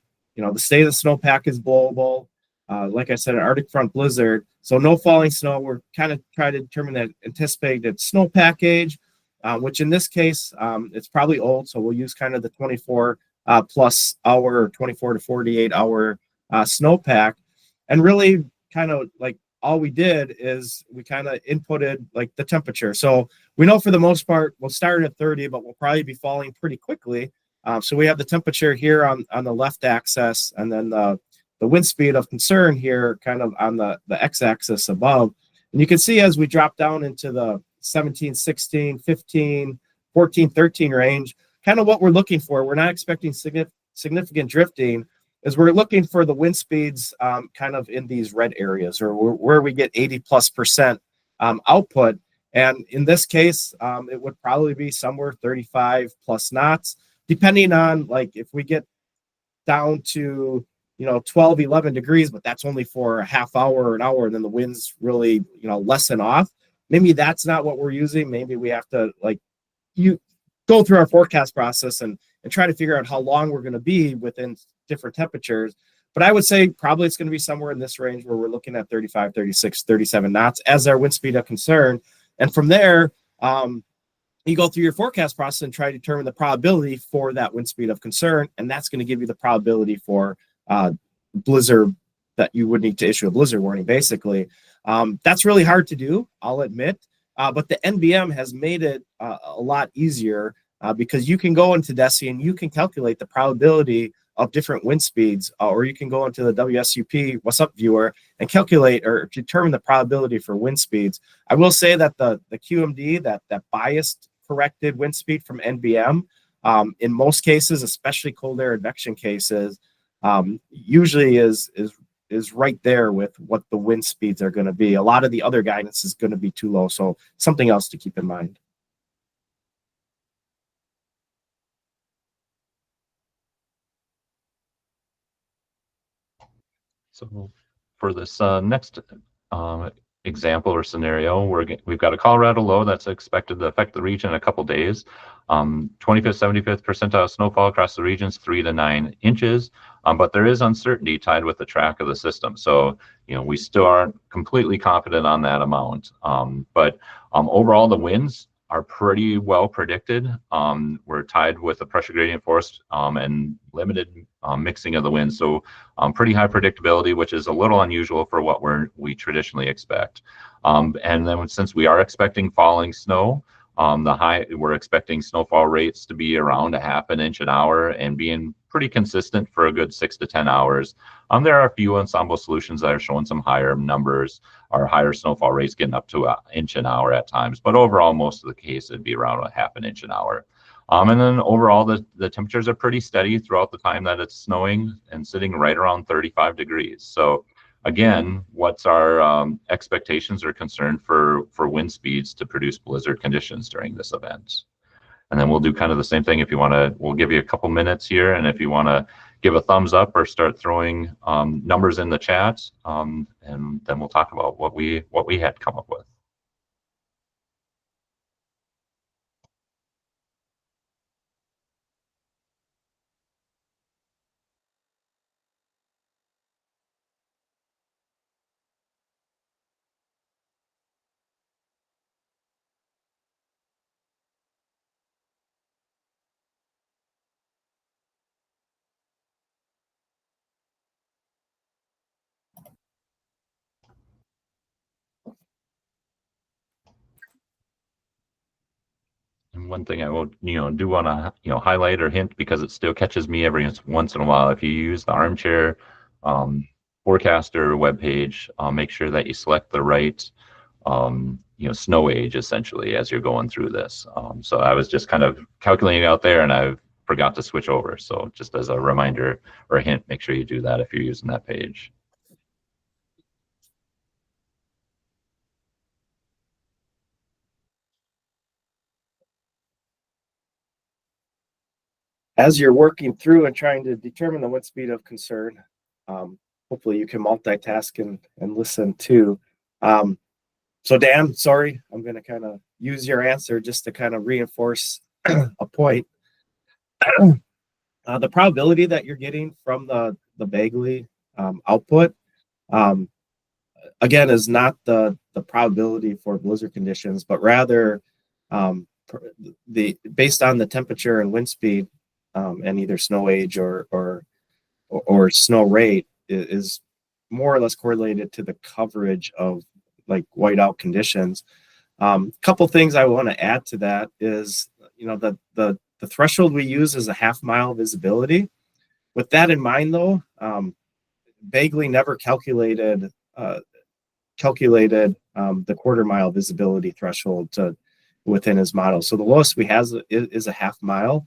Speaker 1: state of the snowpack is blowable. Like I said, an Arctic front blizzard, so no falling snow. We're kind of trying to determine the anticipated snowpack age, which in this case, it's probably old. So we'll use kind of the 24 plus hour, 24 to 48 hour snowpack. And really kind of like all we did is we kind of inputted like the temperature. So we know for the most part, we'll start at 30, but we'll probably be falling pretty quickly. So we have the temperature here on the left axis, and then the wind speed of concern here kind of on the x-axis above. And you can see as we drop down into the 17, 16, 15, 14, 13 range, kind of what we're looking for. We're not expecting significant drifting, is we're looking for the wind speeds kind of in these red areas, or where we get 80+% output. And in this case, it would probably be somewhere 35 plus knots, depending on like if we get down to 12, 11 degrees, but that's only for a half hour or an hour, and then the winds really lessen off. Maybe that's not what we're using. Maybe we have to go through our forecast process and try to figure out how long we're going to be within different temperatures. But I would say probably it's going to be somewhere in this range where we're looking at 35, 36, 37 knots as our wind speed of concern. And from there, you go through your forecast process and try to determine the probability for that wind speed of concern. And that's going to give you the probability for blizzard, that you would need to issue a blizzard warning, basically. That's really hard to do, I'll admit. But the NBM has made it a lot easier because you can go into DESI and you can calculate the probability of different wind speeds, or you can go into the WSUP What's Up viewer and calculate or determine the probability for wind speeds. I will say that the QMD, that biased corrected wind speed from NBM, in most cases, especially cold air advection cases, usually is right there with what the wind speeds are going to be. A lot of the other guidance is going to be too low, so something else to keep in mind.
Speaker 2: So for this next example or scenario, we've got a Colorado low that's expected to affect the region in a couple days. 25th, 75th percentile snowfall across the regions, 3 to 9 inches. But there is uncertainty tied with the track of the system. So, we still aren't completely confident on that amount. But overall, the winds are pretty well predicted. We're tied with a pressure gradient force and limited mixing of the winds. So pretty high predictability, which is a little unusual for what we traditionally expect. And then since we are expecting falling snow, we're expecting snowfall rates to be around 1/2 inch an hour and being pretty consistent for a good 6 to 10 hours. There are a few ensemble solutions that are showing some higher numbers or higher snowfall rates getting up to 1 inch an hour at times. But overall, most of the case, it'd be around 1/2 inch an hour. And then overall, the temperatures are pretty steady throughout the time that it's snowing and sitting right around 35 degrees. So again, what's our expectations or concern for wind speeds to produce blizzard conditions during this event? And then we'll do kind of the same thing. If you want to, we'll give you a couple minutes here. And if you want to give a thumbs up or start throwing numbers in the chat, and then we'll talk about what we had come up with. And one thing I will, do want to, highlight or hint, because it still catches me every once in a while. If you use the Armchair forecaster webpage, make sure that you select the right, snow age essentially as you're going through this. So I was just kind of calculating out there, and I forgot to switch over. So just as a reminder or a hint, make sure you do that if you're using that page.
Speaker 1: As you're working through and trying to determine the wind speed of concern, hopefully you can multitask and listen too. So Dan, sorry, I'm going to kind of use your answer just to kind of reinforce a point. The probability that you're getting from the Bagley output, again, is not the probability for blizzard conditions, but rather based on the temperature and wind speed and either snow age or snow rate is more or less correlated to the coverage of like whiteout conditions. Couple things I want to add to that is, the threshold we use is a half-mile visibility. With that in mind, though, Bagley never calculated the quarter-mile visibility threshold within his model. So the lowest we have is a half mile.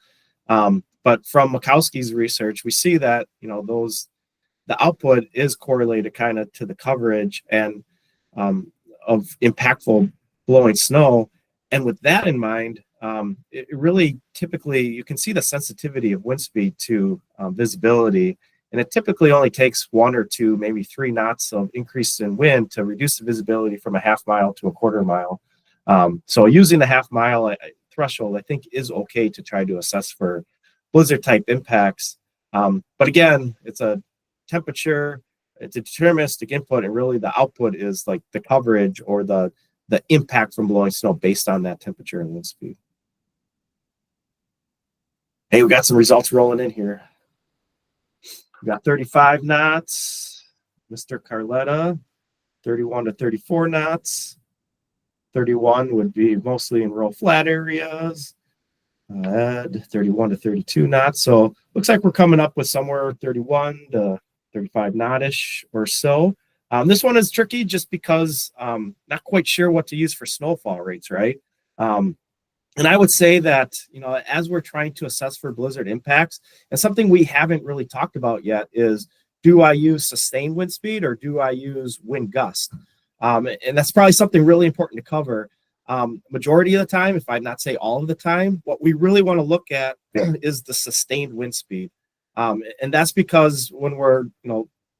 Speaker 1: But from Makowski's research, we see that the output is correlated kind of to the coverage and of impactful blowing snow. And with that in mind, it really typically you can see the sensitivity of wind speed to visibility, and it typically only takes 1 or 2, maybe 3 knots of increase in wind to reduce the visibility from a half mile to a quarter mile. So using the half mile threshold, I think, is okay to try to assess for blizzard type impacts. But again, it's a temperature, it's a deterministic input, and really the output is like the coverage or the impact from blowing snow based on that temperature and wind speed. Hey, we got some results rolling in here. We got 35 knots, Mr. Carletta, 31 to 34 knots. 31 would be mostly in rural flat areas. 31 to 32 knots. So looks like we're coming up with somewhere 31 to 35 knot-ish or so. This one is tricky just because not quite sure what to use for snowfall rates, right? And I would say that, as we're trying to assess for blizzard impacts, and something we haven't really talked about yet is, do I use sustained wind speed or do I use wind gust? And that's probably something really important to cover. Majority of the time, if I'd not say all of the time, what we really want to look at is the sustained wind speed. And that's because when we're,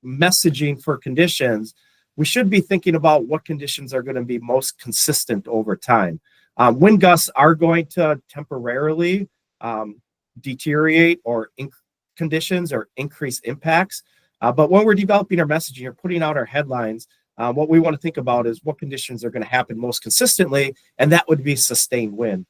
Speaker 1: messaging for conditions, we should be thinking about what conditions are going to be most consistent over time. Wind gusts are going to temporarily deteriorate or conditions or increase impacts. But when we're developing our messaging or putting out our headlines, what we want to think about is what conditions are going to happen most consistently, and that would be sustained wind.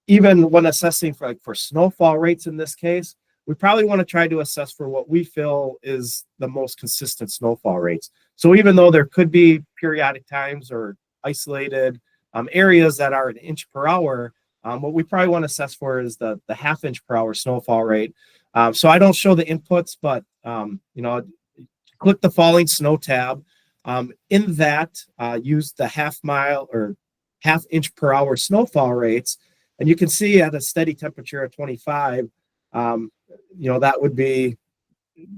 Speaker 1: Even when assessing for snowfall rates in this case, we probably want to try to assess for what we feel is the most consistent snowfall rates. So even though there could be periodic times or isolated areas that are an inch per hour, what we probably want to assess for is the half inch per hour snowfall rate. So I don't show the inputs, but click the falling snow tab. In that, use the half mile or half inch per hour snowfall rates. And you can see at a steady temperature of 25, that would be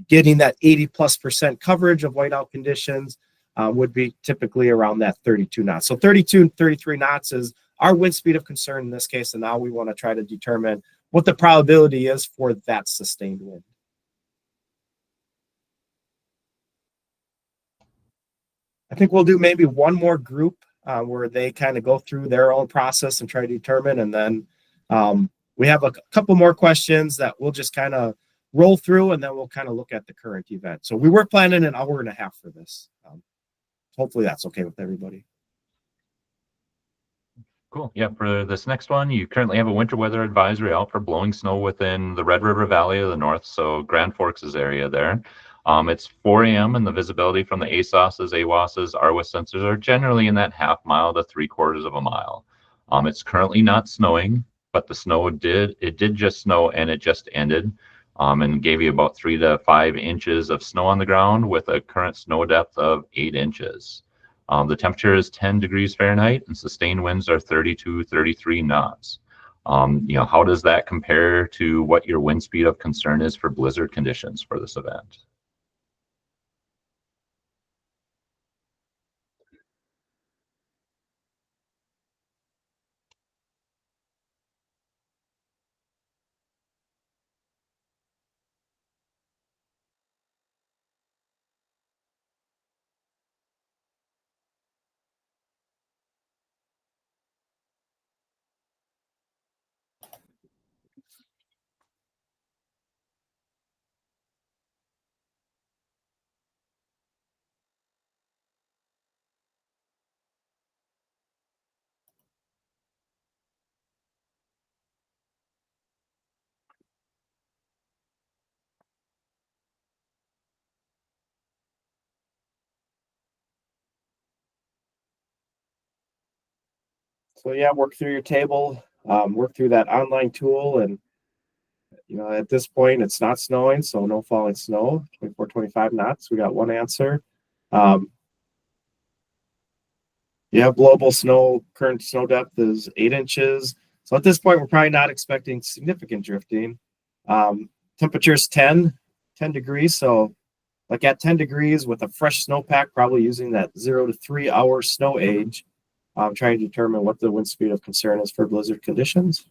Speaker 1: getting that 80+% coverage of whiteout conditions would be typically around that 32 knots. So 32 and 33 knots is our wind speed of concern in this case. And now we want to try to determine what the probability is for that sustained wind. I think we'll do maybe one more group where they kind of go through their own process and try to determine. And then we have a couple more questions that we'll just kind of roll through, and then we'll kind of look at the current event. So we were planning an hour and a half for this. Hopefully that's okay with everybody.
Speaker 2: Cool. Yeah, for this next one, you currently have a winter weather advisory out for blowing snow within the Red River Valley of the North, so Grand Forks' area there. It's 4 a.m. and the visibility from the ASOS's, AWAS's, RWIS sensors are generally in that half mile to 3/4 of a mile. It's currently not snowing, but the snow did just snow, and it just ended, and gave you about 3 to 5 inches of snow on the ground with a current snow depth of 8 inches. The temperature is 10 degrees Fahrenheit and sustained winds are 32, 33 knots. How does that compare to what your wind speed of concern is for blizzard conditions for this event?
Speaker 1: So yeah, work through your table, work through that online tool, and at this point it's not snowing, so no falling snow. 24, 25 knots. We got one answer. Blowable snow. Current snow depth is 8 inches. So at this point, we're probably not expecting significant drifting. Temperature is 10 degrees. So like at 10 degrees with a fresh snowpack, probably using that 0 to 3 hour snow age, trying to determine what the wind speed of concern is for blizzard conditions.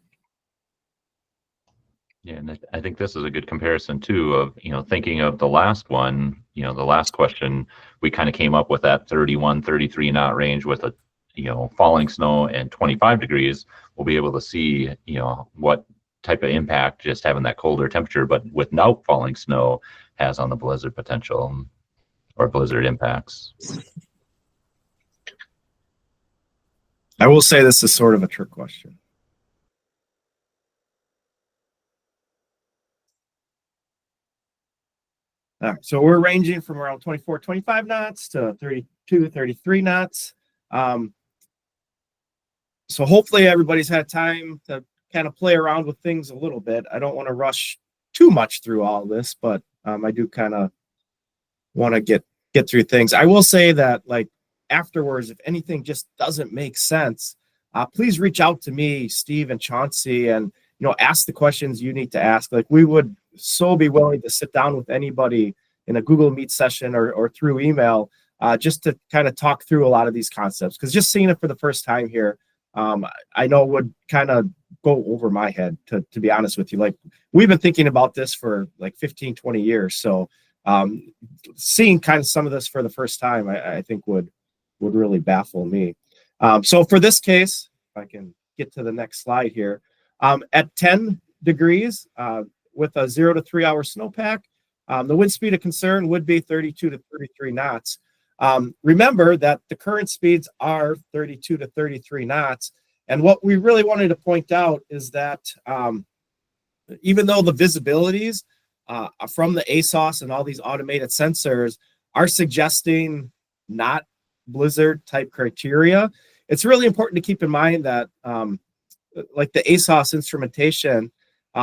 Speaker 2: Yeah, and I think this is a good comparison too of, thinking of the last one, the last question, we kind of came up with that 31, 33 knot range with a, falling snow and 25 degrees. We'll be able to see, what type of impact just having that colder temperature, but without falling snow has on the blizzard potential or blizzard impacts.
Speaker 1: I will say this is sort of a trick question. All right, so we're ranging from around 24, 25 knots to 32, 33 knots. So hopefully everybody's had time to kind of play around with things a little bit. I don't want to rush too much through all this, but I do kind of want to get through things. I will say that, like, afterwards, if anything just doesn't make sense, please reach out to me, Steve, and Chauncy, and ask the questions you need to ask. Like, we would so be willing to sit down with anybody in a Google Meet session or through email, just to kind of talk through a lot of these concepts. Because just seeing it for the first time here, I know would kind of go over my head, to be honest with you. Like, we've been thinking about this for like 15, 20 years. So seeing kind of some of this for the first time, I think would really baffle me. So for this case, if I can get to the next slide here, at 10 degrees with a 0 to 3 hour snowpack, the wind speed of concern would be 32 to 33 knots. Remember that the current speeds are 32 to 33 knots. And what we really wanted to point out is that even though the visibilities from the ASOS and all these automated sensors are suggesting not blizzard type criteria, it's really important to keep in mind that like the ASOS instrumentation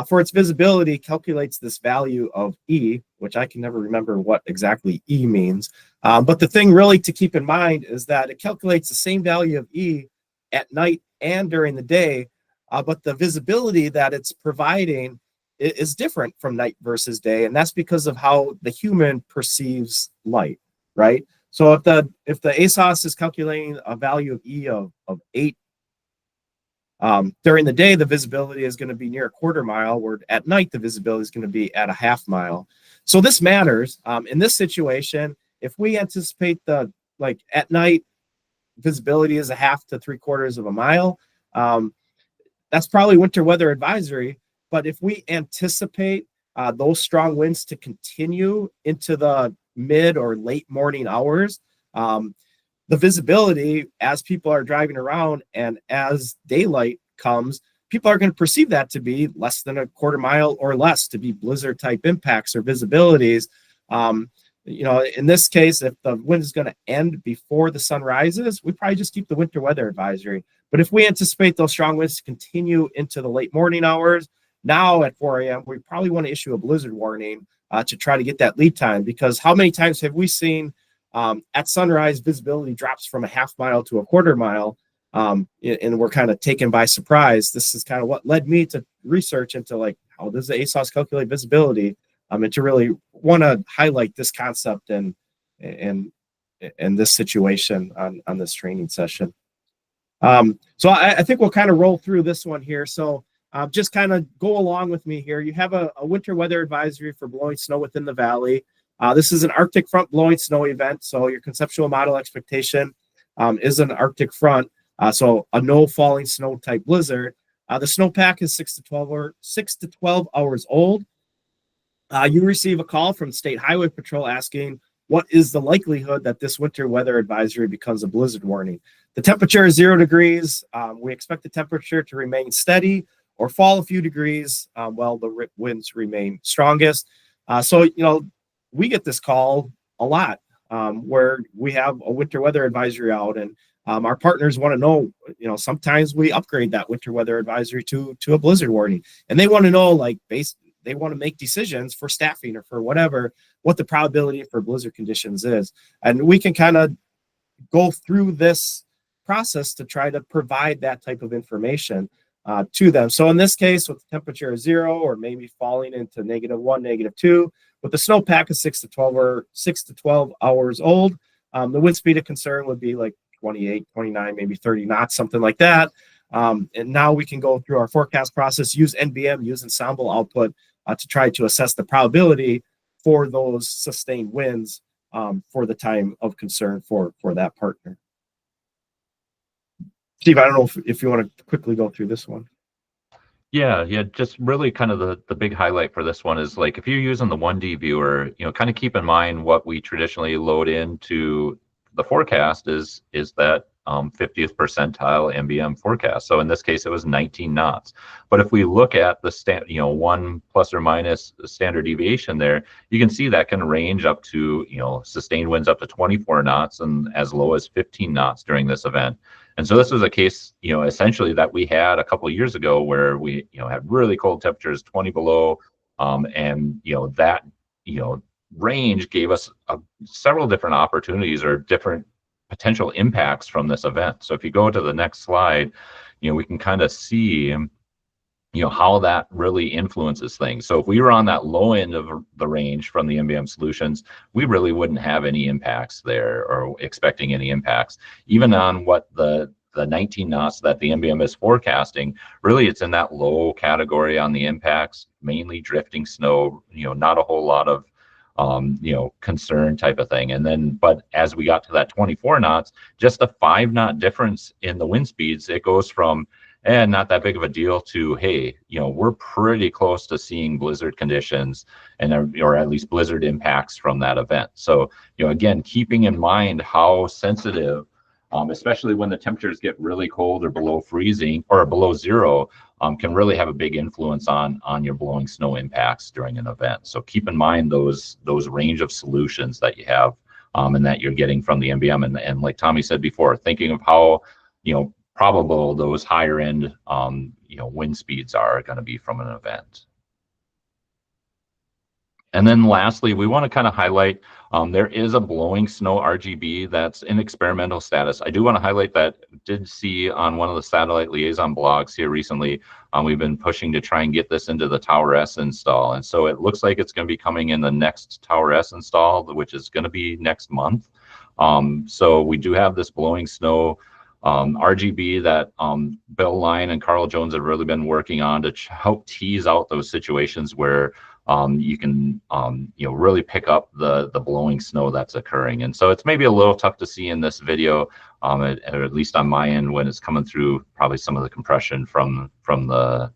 Speaker 1: for its visibility calculates this value of E, which I can never remember what exactly E means. But the thing really to keep in mind is that it calculates the same value of E at night and during the day, but the visibility that it's providing is different from night versus day, and that's because of how the human perceives light, right? So if the ASOS is calculating a value of E of 8, during the day, the visibility is going to be near a quarter mile, where at night, the visibility is going to be at a half mile. So this matters. In this situation, if we anticipate like at night, visibility is a half to 3/4 of a mile, that's probably winter weather advisory. But if we anticipate those strong winds to continue into the mid or late morning hours, the visibility as people are driving around and as daylight comes, people are going to perceive that to be less than a quarter mile or less, to be blizzard type impacts or visibilities. In this case, if the wind is going to end before the sun rises, we probably just keep the winter weather advisory. But if we anticipate those strong winds to continue into the late morning hours, now at 4 a.m., we probably want to issue a blizzard warning to try to get that lead time, because how many times have we seen at sunrise visibility drops from a half mile to a quarter mile, and we're kind of taken by surprise? This is kind of what led me to research into like, how does the ASOS calculate visibility, and to really want to highlight this concept and this situation on this training session. So I think we'll kind of roll through this one here. So just kind of go along with me here. You have a winter weather advisory for blowing snow within the valley. This is an Arctic front blowing snow event. So your conceptual model expectation is an Arctic front. So a no falling snow type blizzard. The snowpack is 6 to 12 hours old. You receive a call from State Highway Patrol asking, what is the likelihood that this winter weather advisory becomes a blizzard warning? The temperature is 0 degrees. We expect the temperature to remain steady or fall a few degrees while the winds remain strongest. So we get this call a lot where we have a winter weather advisory out, and our partners want to know, sometimes we upgrade that winter weather advisory to a blizzard warning, and they want to know, they want to make decisions for staffing or for whatever, what the probability for blizzard conditions is. And we can kind of go through this process to try to provide that type of information to them. So in this case, with the temperature of 0 or maybe falling into -1, -2, with the snowpack of 6 to 12 hours old, the wind speed of concern would be like 28, 29, maybe 30 knots, something like that. And now we can go through our forecast process, use NBM, use ensemble output to try to assess the probability for those sustained winds for the time of concern for that partner. Steve, I don't know if you want to quickly go through this one.
Speaker 2: Yeah, just really kind of the big highlight for this one is, like, if you're using the 1D viewer, kind of keep in mind what we traditionally load into the forecast is that 50th percentile NBM forecast. So in this case, it was 19 knots. But if we look at the 1 plus or minus standard deviation there, you can see that can range up to, sustained winds up to 24 knots and as low as 15 knots during this event. And so this was a case, essentially that we had a couple of years ago where we, had really cold temperatures, 20 below, and that range gave us several different opportunities or different potential impacts from this event. So if you go to the next slide, we can kind of see, how that really influences things. So if we were on that low end of the range from the NBM solutions, we really wouldn't have any impacts there or expecting any impacts. Even on what the 19 knots that the NBM is forecasting, really it's in that low category on the impacts, mainly drifting snow, not a whole lot of concern type of thing. And then, but as we got to that 24 knots, just a 5 knot difference in the wind speeds, it goes from, not that big of a deal to, hey, we're pretty close to seeing blizzard conditions or at least blizzard impacts from that event. So, again, keeping in mind how sensitive, especially when the temperatures get really cold or below freezing or below 0, can really have a big influence on your blowing snow impacts during an event. So keep in mind those range of solutions that you have and that you're getting from the NBM. And like Tommy said before, thinking of how, probable those higher end, wind speeds are going to be from an event. And then lastly, we want to kind of highlight there is a blowing snow RGB that's in experimental status. I do want to highlight that did see on one of the satellite liaison blogs here recently, we've been pushing to try and get this into the Tower S install. And so it looks like it's going to be coming in the next Tower S install, which is going to be next month. So we do have this blowing snow RGB that Bill Lyon and Carl Jones have really been working on to help tease out those situations where you can really pick up the blowing snow that's occurring. And so it's maybe a little tough to see in this video, at least on my end, when it's coming through probably some of the compression from the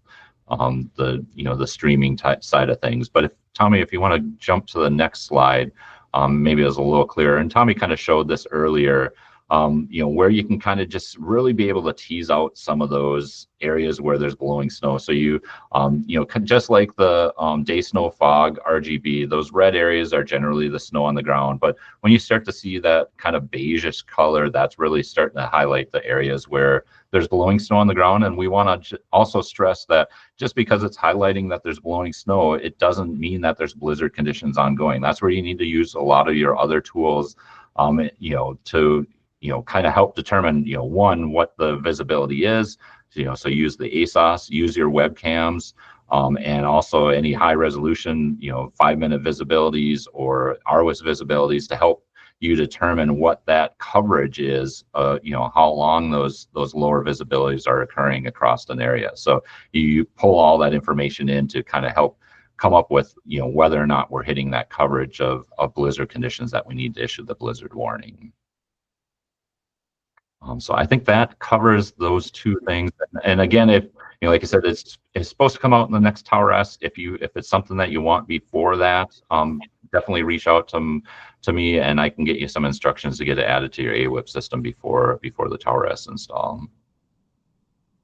Speaker 2: streaming side of things. But if Tommy, if you want to jump to the next slide, maybe it was a little clearer. And Tommy kind of showed this earlier. Where you can kind of just really be able to tease out some of those areas where there's blowing snow. So just like the day snow fog RGB, those red areas are generally the snow on the ground. But when you start to see that kind of beigeish color, that's really starting to highlight the areas where there's blowing snow on the ground. And we want to also stress that just because it's highlighting that there's blowing snow, it doesn't mean that there's blizzard conditions ongoing. That's where you need to use a lot of your other tools, to kind of help determine, one, what the visibility is, so use the ASOS, use your webcams, and also any high resolution, 5-minute visibilities or RWIS visibilities to help you determine what that coverage is, how long those lower visibilities are occurring across an area. So you pull all that information in to kind of help come up with, whether or not we're hitting that coverage of blizzard conditions that we need to issue the blizzard warning. So I think that covers those two things. And again, if like I said, it's supposed to come out in the next Tower S. If it's something that you want before that, definitely reach out to me, and I can get you some instructions to get it added to your AWIP system before the Tower S install.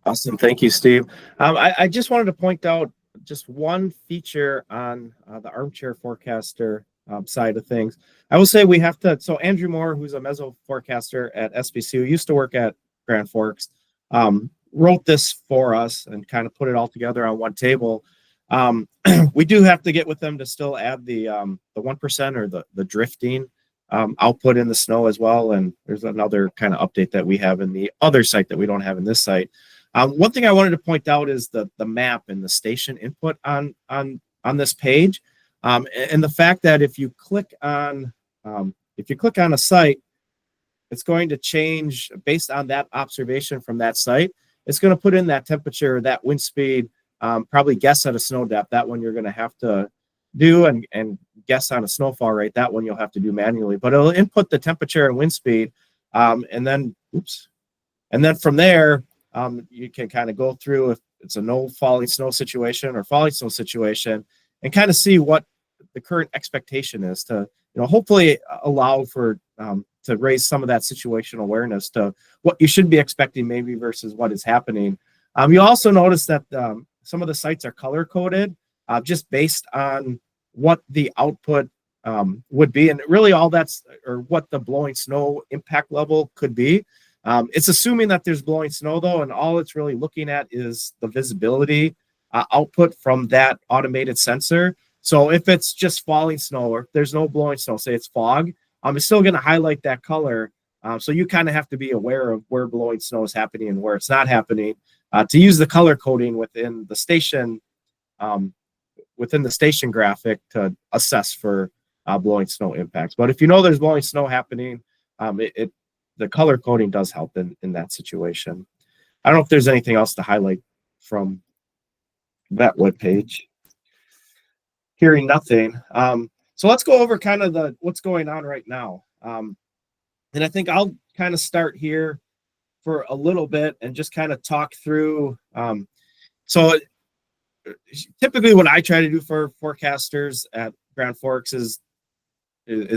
Speaker 1: Awesome, thank you, Steve. I just wanted to point out just one feature on the armchair forecaster side of things. I will say we have to, so Andrew Moore, who's a meso forecaster at SBC, who used to work at Grand Forks, wrote this for us and kind of put it all together on one table. We do have to get with them to still add the 1% or the drifting output in the snow as well. And there's another kind of update that we have in the other site that we don't have in this site. One thing I wanted to point out is the map and the station input on this page. And the fact that if you click on a site, it's going to change based on that observation from that site. It's going to put in that temperature, that wind speed, probably guess at a snow depth. That one you're going to have to do and guess on a snowfall rate. That one you'll have to do manually. But it'll input the temperature and wind speed, and then from there you can kind of go through if it's a no falling snow situation or falling snow situation, and kind of see what the current expectation is to, hopefully allow for to raise some of that situational awareness to what you should be expecting maybe versus what is happening. You also notice that some of the sites are color coded just based on what the output would be, and really all that's, or what the blowing snow impact level could be. It's assuming that there's blowing snow though, and all it's really looking at is the visibility output from that automated sensor. So if it's just falling snow, or if there's no blowing snow, say it's fog, it's still going to highlight that color. So you kind of have to be aware of where blowing snow is happening and where it's not happening to use the color coding within the station graphic to assess for blowing snow impacts. But if there's blowing snow happening, the color coding does help in that situation. I don't know if there's anything else to highlight from that web page. Hearing nothing. So let's go over kind of what's going on right now. And I think I'll kind of start here for a little bit and just kind of talk through. So typically what I try to do for forecasters at Grand Forks is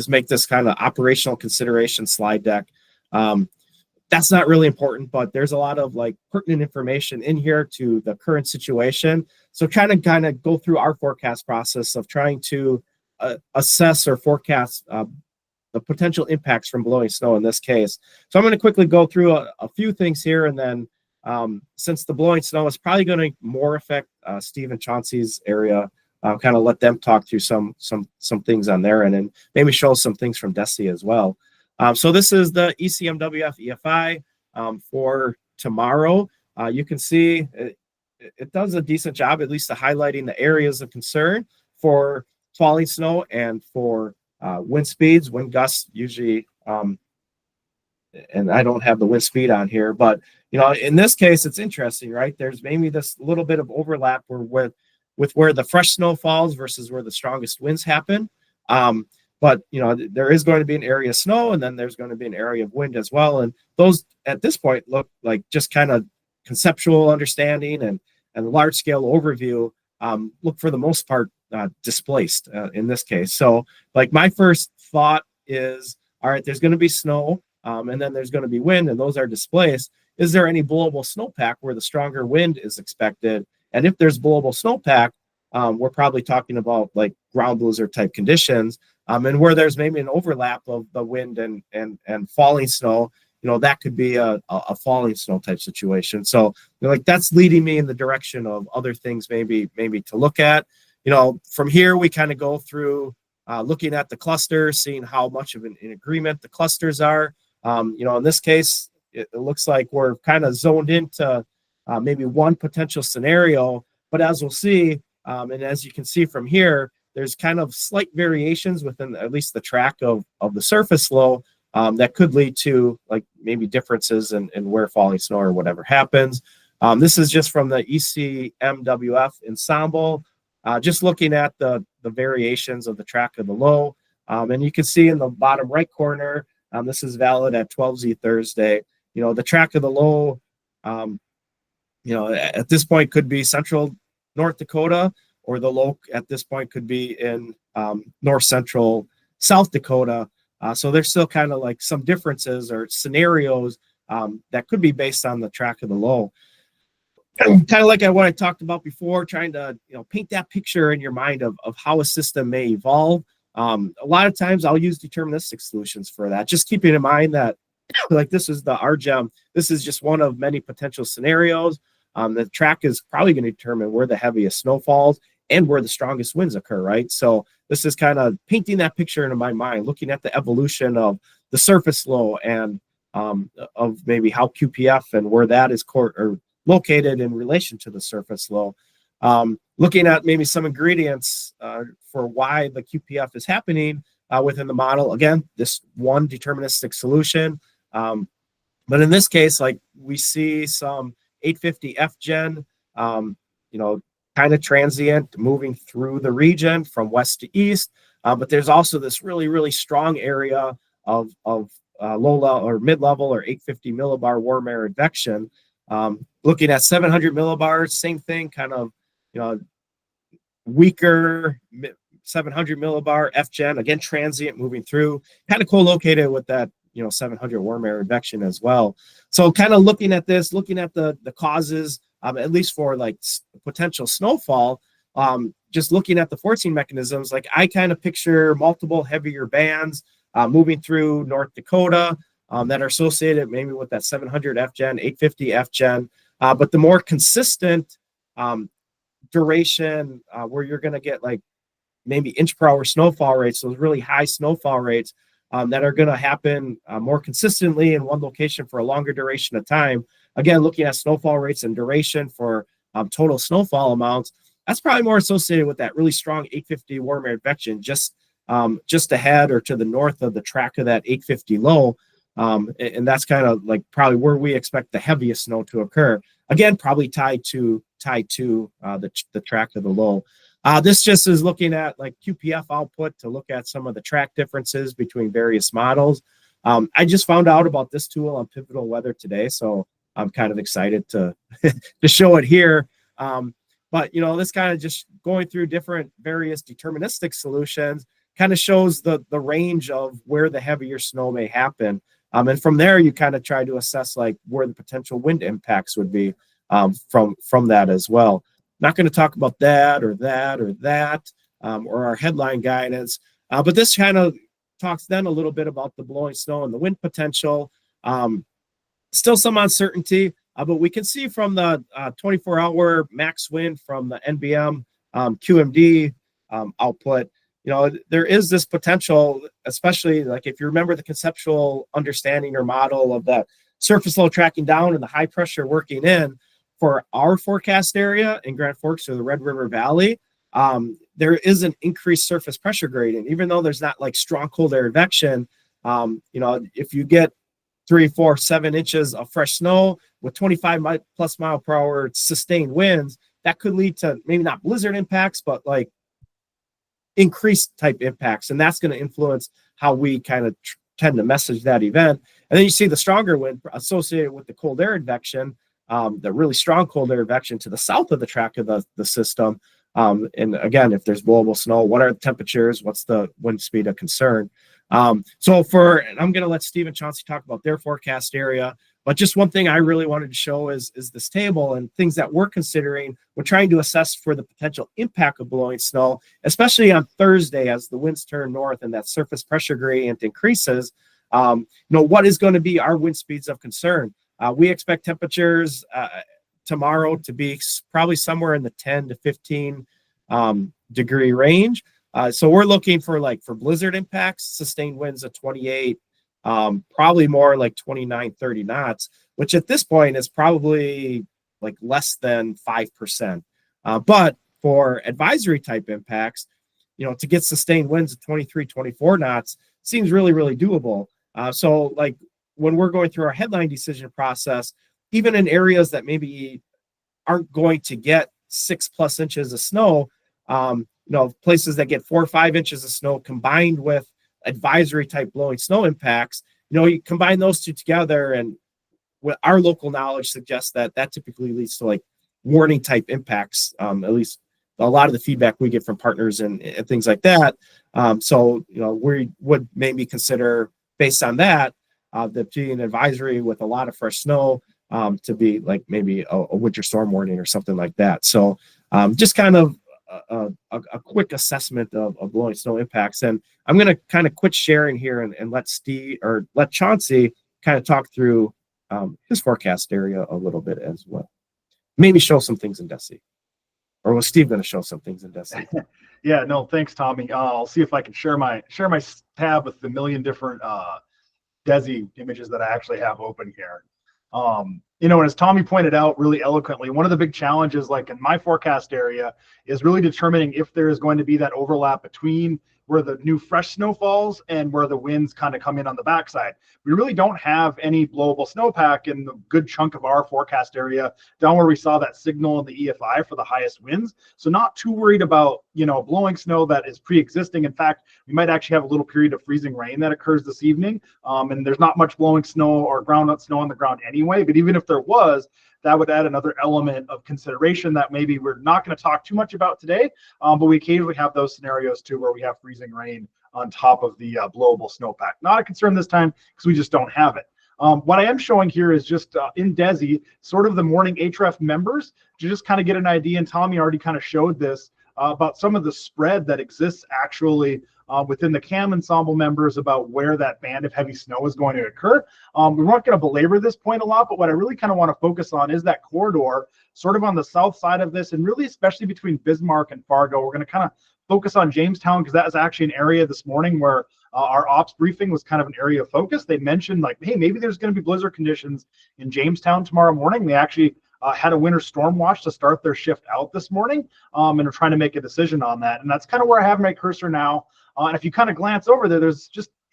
Speaker 1: make this kind of operational consideration slide deck. That's not really important, but there's a lot of pertinent information in here to the current situation. So kind of go through our forecast process of trying to assess or forecast the potential impacts from blowing snow in this case. So I'm going to quickly go through a few things here, and then since the blowing snow is probably going to more affect Steve and Chauncy's area kind of let them talk through some things on their end, and maybe show some things from DESI as well. So this is the ECMWF EFI for tomorrow. You can see it does a decent job, at least of highlighting the areas of concern for falling snow and for wind speeds, wind gusts usually. And I don't have the wind speed on here, but in this case, it's interesting, right? There's maybe this little bit of overlap with where the fresh snow falls versus where the strongest winds happen. But there is going to be an area of snow, and then there's going to be an area of wind as well. And those at this point look like just kind of conceptual understanding and large scale overview look for the most part displaced in this case. So like my first thought is, all right, there's going to be snow. And then there's going to be wind, and those are displaced. Is there any blowable snowpack where the stronger wind is expected? And if there's blowable snowpack, we're probably talking about like ground blizzard type conditions. And where there's maybe an overlap of the wind and falling snow, that could be a falling snow type situation. So like that's leading me in the direction of other things maybe to look at. From here we kind of go through looking at the clusters, seeing how much of an agreement the clusters are. In this case, it looks like we're kind of zoned into maybe one potential scenario, but as we'll see, and as you can see from here, there's kind of slight variations within at least the track of the surface low that could lead to like maybe differences in where falling snow or whatever happens. This is just from the ECMWF ensemble, just looking at the variations of the track of the low. And you can see in the bottom right corner, this is valid at 12Z Thursday. The track of the low, at this point could be central North Dakota, or the low at this point could be in north central South Dakota. So there's still kind of like some differences or scenarios that could be based on the track of the low. Kind of like what I talked about before, trying to paint that picture in your mind of how a system may evolve. A lot of times I'll use deterministic solutions for that, just keeping in mind that like this is the RGEM, this is just one of many potential scenarios. The track is probably going to determine where the heaviest snow falls and where the strongest winds occur, right? So this is kind of painting that picture into my mind, looking at the evolution of the surface low and of maybe how QPF and where that is located in relation to the surface low. Looking at maybe some ingredients for why the QPF is happening within the model. Again, this one deterministic solution. But in this case, like we see some 850 FGen, kind of transient moving through the region from west to east. But there's also this really, really strong area of low level or mid-level or 850 millibar warm air advection. Looking at 700 millibars, same thing, kind of, weaker 700 millibar FGen, again, transient moving through, kind of co-located with that, 700 warm air advection as well. So kind of looking at this, looking at the causes, at least for like potential snowfall, just looking at the forcing mechanisms, like I kind of picture multiple heavier bands moving through North Dakota that are associated maybe with that 700 FGen, 850 FGen, but the more consistent duration where you're going to get like maybe inch per hour snowfall rates, those really high snowfall rates that are going to happen more consistently in one location for a longer duration of time. Again, looking at snowfall rates and duration for total snowfall amounts, that's probably more associated with that really strong 850 warm air advection just ahead or to the north of the track of that 850 low. And that's kind of like probably where we expect the heaviest snow to occur. Again, probably tied to the track of the low. This just is looking at like QPF output to look at some of the track differences between various models. I just found out about this tool on Pivotal Weather today, so I'm kind of excited to to show it here. But this kind of just going through different various deterministic solutions kind of shows the range of where the heavier snow may happen. And from there, you kind of try to assess like where the potential wind impacts would be from that as well. Not going to talk about that or our headline guidance, but this kind of talks then a little bit about the blowing snow and the wind potential. Still some uncertainty, but we can see from the 24-hour max wind from the NBM QMD output, there is this potential, especially like if you remember the conceptual understanding or model of that surface low tracking down and the high pressure working in for our forecast area in Grand Forks or the Red River Valley, there is an increased surface pressure gradient, even though there's not like strong cold air advection. If you get 3, 4, 7 inches of fresh snow with 25 plus mile per hour sustained winds, that could lead to maybe not blizzard impacts, but like increased type impacts. And that's going to influence how we kind of tend to message that event. And then you see the stronger wind associated with the cold air advection, the really strong cold air advection to the south of the track of the system. And again, if there's blowable snow, what are the temperatures? What's the wind speed of concern? And I'm going to let Steve and Chauncy talk about their forecast area. But just one thing I really wanted to show is this table and things that we're considering. We're trying to assess for the potential impact of blowing snow, especially on Thursday as the winds turn north and that surface pressure gradient increases. What is going to be our wind speeds of concern? We expect temperatures tomorrow to be probably somewhere in the 10 to 15 degree range. So we're looking for blizzard impacts, sustained winds of 28, probably more like 29, 30 knots, which at this point is probably like less than 5%. But for advisory type impacts, to get sustained winds of 23, 24 knots seems really, really doable. So like when we're going through our headline decision process, even in areas that maybe aren't going to get 6+ inches of snow, places that get 4 or 5 inches of snow combined with advisory type blowing snow impacts, you combine those two together, and what our local knowledge suggests that typically leads to like warning type impacts, at least a lot of the feedback we get from partners and things like that. We would maybe consider, based on that, that being an advisory with a lot of fresh snow to be like maybe a winter storm warning or something like that. So just kind of a quick assessment of blowing snow impacts. And I'm going to kind of quit sharing here and let Chauncy kind of talk through his forecast area a little bit as well. Maybe show some things in DESI. Or was Steve going to show some things in DESI?
Speaker 3: Yeah, no, thanks, Tommy. I'll see if I can share my tab with the million different DESI images that I actually have open here. And as Tommy pointed out really eloquently, one of the big challenges, like in my forecast area, is really determining if there is going to be that overlap between where the new fresh snow falls and where the winds kind of come in on the backside. We really don't have any blowable snowpack in the good chunk of our forecast area down where we saw that signal in the EFI for the highest winds. So not too worried about, blowing snow that is pre-existing. In fact, we might actually have a little period of freezing rain that occurs this evening. And there's not much blowing snow or groundnut snow on the ground anyway. But even if there was, that would add another element of consideration that maybe we're not going to talk too much about today, but we occasionally have those scenarios too where we have freezing rain on top of the blowable snowpack. Not a concern this time because we just don't have it. What I am showing here is just in DESI, sort of the morning HREF members, to just kind of get an idea, and Tommy already kind of showed this, about some of the spread that exists actually within the CAM ensemble members about where that band of heavy snow is going to occur. We weren't going to belabor this point a lot, but what I really kind of want to focus on is that corridor sort of on the south side of this, and really especially between Bismarck and Fargo. We're going to kind of focus on Jamestown because that is actually an area this morning where our ops briefing was kind of an area of focus. They mentioned like, hey, maybe there's going to be blizzard conditions in Jamestown tomorrow morning. They actually had a winter storm watch to start their shift out this morning, and are trying to make a decision on that. And that's kind of where I have my cursor now. And if you kind of glance over there,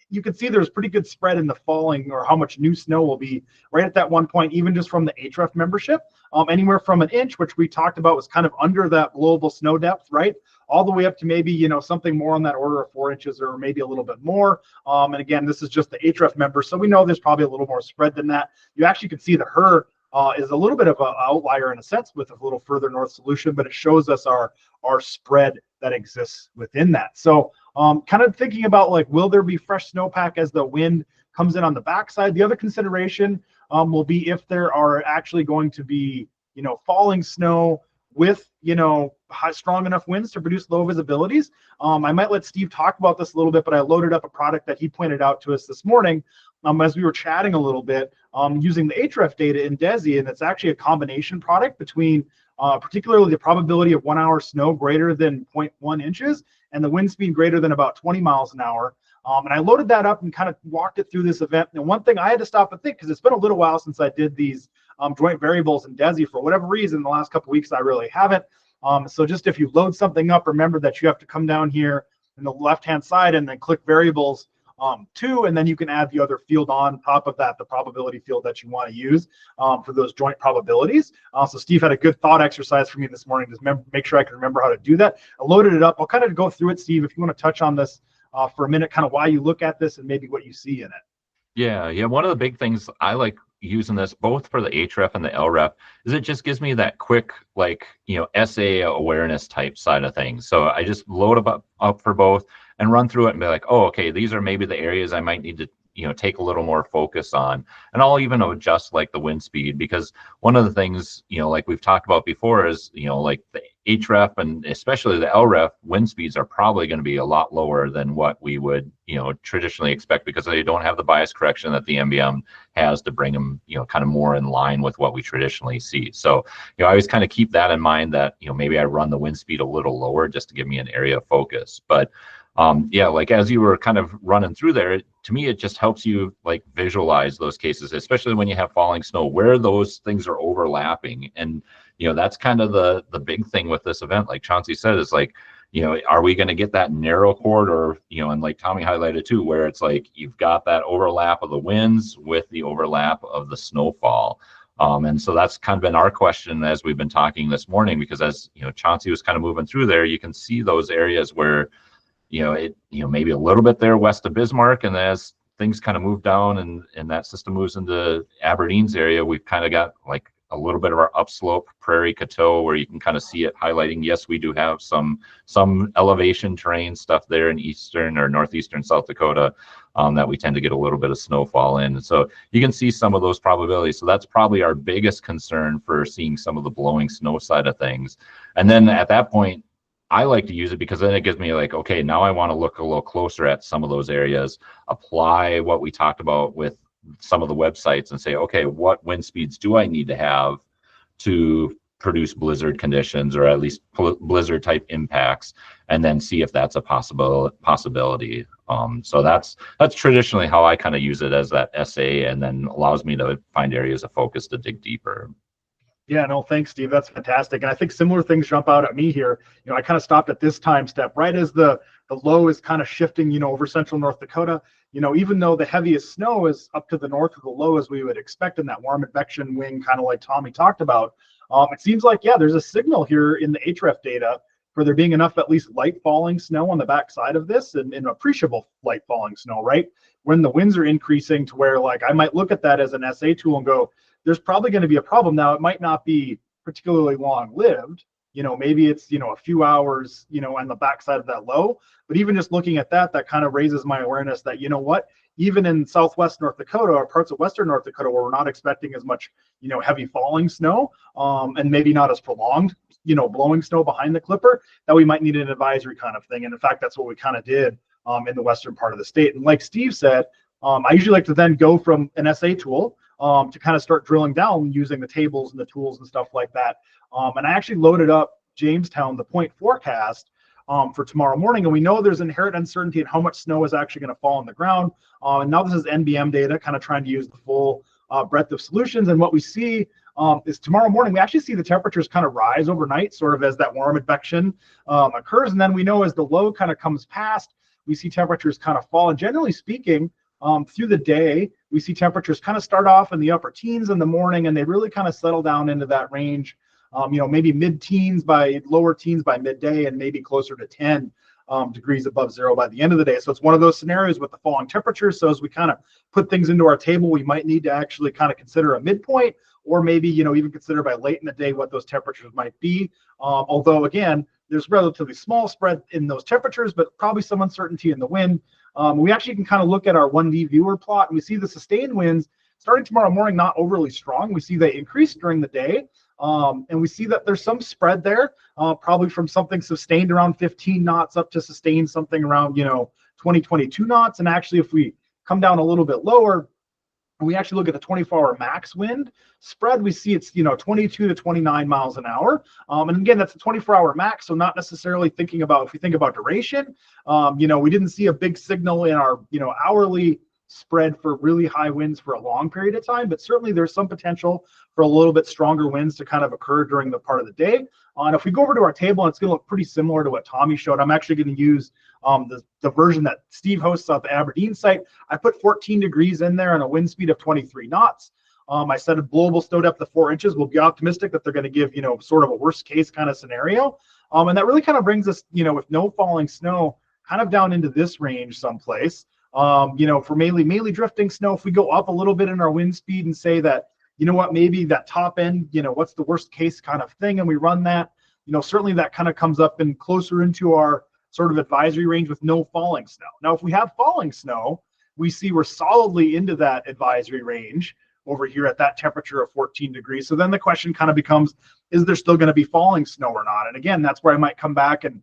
Speaker 3: you can see there's pretty good spread in the falling or how much new snow will be right at that one point, even just from the HREF membership, anywhere from an inch, which we talked about was kind of under that blowable snow depth, right? All the way up to maybe, something more on that order of 4 inches or maybe a little bit more. And again, this is just the HREF members. So we know there's probably a little more spread than that. You actually can see the HER is a little bit of an outlier in a sense with a little further north solution, but it shows us our spread that exists within that. So kind of thinking about like, will there be fresh snowpack as the wind comes in on the backside? The other consideration will be if there are actually going to be, falling snow with, strong enough winds to produce low visibilities. I might let Steve talk about this a little bit, but I loaded up a product that he pointed out to us this morning as we were chatting a little bit, using the href data in DESI, and it's actually a combination product between particularly the probability of 1 hour snow greater than 0.1 inches and the wind speed greater than about 20 miles an hour. And I loaded that up and kind of walked it through this event. And one thing I had to stop and think, because it's been a little while since I did these joint variables in DESI, for whatever reason, the last couple of weeks, I really haven't. So just if you load something up, remember that you have to come down here in the left-hand side and then click variables 2, and then you can add the other field on top of that, the probability field that you want to use for those joint probabilities. So Steve had a good thought exercise for me this morning to make sure I can remember how to do that. I loaded it up. I'll kind of go through it, Steve, if you want to touch on this for a minute, kind of why you look at this and maybe what you see in it.
Speaker 2: Yeah. One of the big things I like using this both for the href and the lref is it just gives me that quick, SA awareness type side of things. So I just load up for both and run through it and be like, oh, okay, these are maybe the areas I might need to take a little more focus on. And I'll even adjust like the wind speed, because one of the things, like we've talked about before is, like the href and especially the lref wind speeds are probably going to be a lot lower than what we would, traditionally expect, because they don't have the bias correction that the NBM has to bring them, kind of more in line with what we traditionally see. So, I always kind of keep that in mind that, maybe I run the wind speed a little lower just to give me an area of focus. But like as you were kind of running through there, to me, it just helps you like visualize those cases, especially when you have falling snow, where those things are overlapping. And, that's kind of the big thing with this event. Like Chauncy said, is like, are we going to get that narrow corridor, and like Tommy highlighted too, where it's like you've got that overlap of the winds with the overlap of the snowfall. And so that's kind of been our question as we've been talking this morning, because as, Chauncy was kind of moving through there, you can see those areas where maybe a little bit there west of Bismarck, and as things kind of move down and that system moves into Aberdeen's area, we've kind of got like a little bit of our upslope prairie coteau where you can kind of see it highlighting. Yes, we do have some elevation terrain stuff there in eastern or northeastern South Dakota that we tend to get a little bit of snowfall in. And so you can see some of those probabilities. So that's probably our biggest concern for seeing some of the blowing snow side of things. And then at that point, I like to use it because then it gives me like, okay, now I want to look a little closer at some of those areas, apply what we talked about with some of the websites and say, okay, what wind speeds do I need to have to produce blizzard conditions, or at least blizzard type impacts, and then see if that's a possibility. So that's traditionally how I kind of use it, as that SA, and then allows me to find areas of focus to dig deeper.
Speaker 3: Yeah, no, thanks, Steve. That's fantastic. And I think similar things jump out at me here. I kind of stopped at this time step right as the low is kind of shifting, over central North Dakota. Even though the heaviest snow is up to the north of the low, as we would expect in that warm advection wing, kind of like Tommy talked about, it seems like, there's a signal here in the href data for there being enough at least light falling snow on the backside of this, and appreciable light falling snow, right? When the winds are increasing to where, like, I might look at that as an SA tool and go, there's probably going to be a problem. Now, it might not be particularly long-lived. Maybe it's, a few hours, on the backside of that low. But even just looking at that kind of raises my awareness that, even in southwest North Dakota or parts of western North Dakota where we're not expecting as much, heavy falling snow, and maybe not as prolonged, blowing snow behind the clipper, that we might need an advisory kind of thing. And in fact, that's what we kind of did in the western part of the state. And like Steve said, I usually like to then go from an SA tool to kind of start drilling down using the tables and the tools and stuff like that. And I actually loaded up Jamestown, the point forecast for tomorrow morning. And we know there's inherent uncertainty in how much snow is actually going to fall on the ground. And now this is NBM data, kind of trying to use the full breadth of solutions. And what we see is tomorrow morning, we actually see the temperatures kind of rise overnight, sort of as that warm advection occurs. And then we know as the low kind of comes past, we see temperatures kind of fall. And generally speaking, through the day, we see temperatures kind of start off in the upper teens in the morning, and they really kind of settle down into that range, maybe mid-teens by lower teens by midday, and maybe closer to 10 degrees above zero by the end of the day. So it's one of those scenarios with the falling temperatures. So as we kind of put things into our table, we might need to actually kind of consider a midpoint, or maybe, even consider by late in the day what those temperatures might be. Although, again, there's relatively small spread in those temperatures, but probably some uncertainty in the wind. We actually can kind of look at our 1D viewer plot, and we see the sustained winds starting tomorrow morning, not overly strong. We see they increase during the day, and we see that there's some spread there, probably from something sustained around 15 knots up to sustained something around, 20, 22 knots. And actually, if we come down a little bit lower, and we actually look at the 24-hour max wind spread, we see it's 22 to 29 miles an hour. And again, that's a 24-hour max, so not necessarily thinking about, if we think about duration, we didn't see a big signal in our hourly spread for really high winds for a long period of time, but certainly there's some potential for a little bit stronger winds to kind of occur during the part of the day. And if we go over to our table, and it's going to look pretty similar to what Tommy showed. I'm actually going to use the version that Steve hosts at the Aberdeen site. I put 14 degrees in there and a wind speed of 23 knots. I set a global snow depth of 4 inches. We'll be optimistic that they're going to give, sort of a worst case kind of scenario. And that really kind of brings us, with no falling snow, kind of down into this range someplace. For mainly drifting snow, if we go up a little bit in our wind speed and say that, maybe that top end, what's the worst case kind of thing, and we run that, certainly that kind of comes up and closer into our sort of advisory range with no falling snow. Now, if we have falling snow, we see we're solidly into that advisory range over here at that temperature of 14 degrees. So then the question kind of becomes, is there still going to be falling snow or not? And again, that's where I might come back and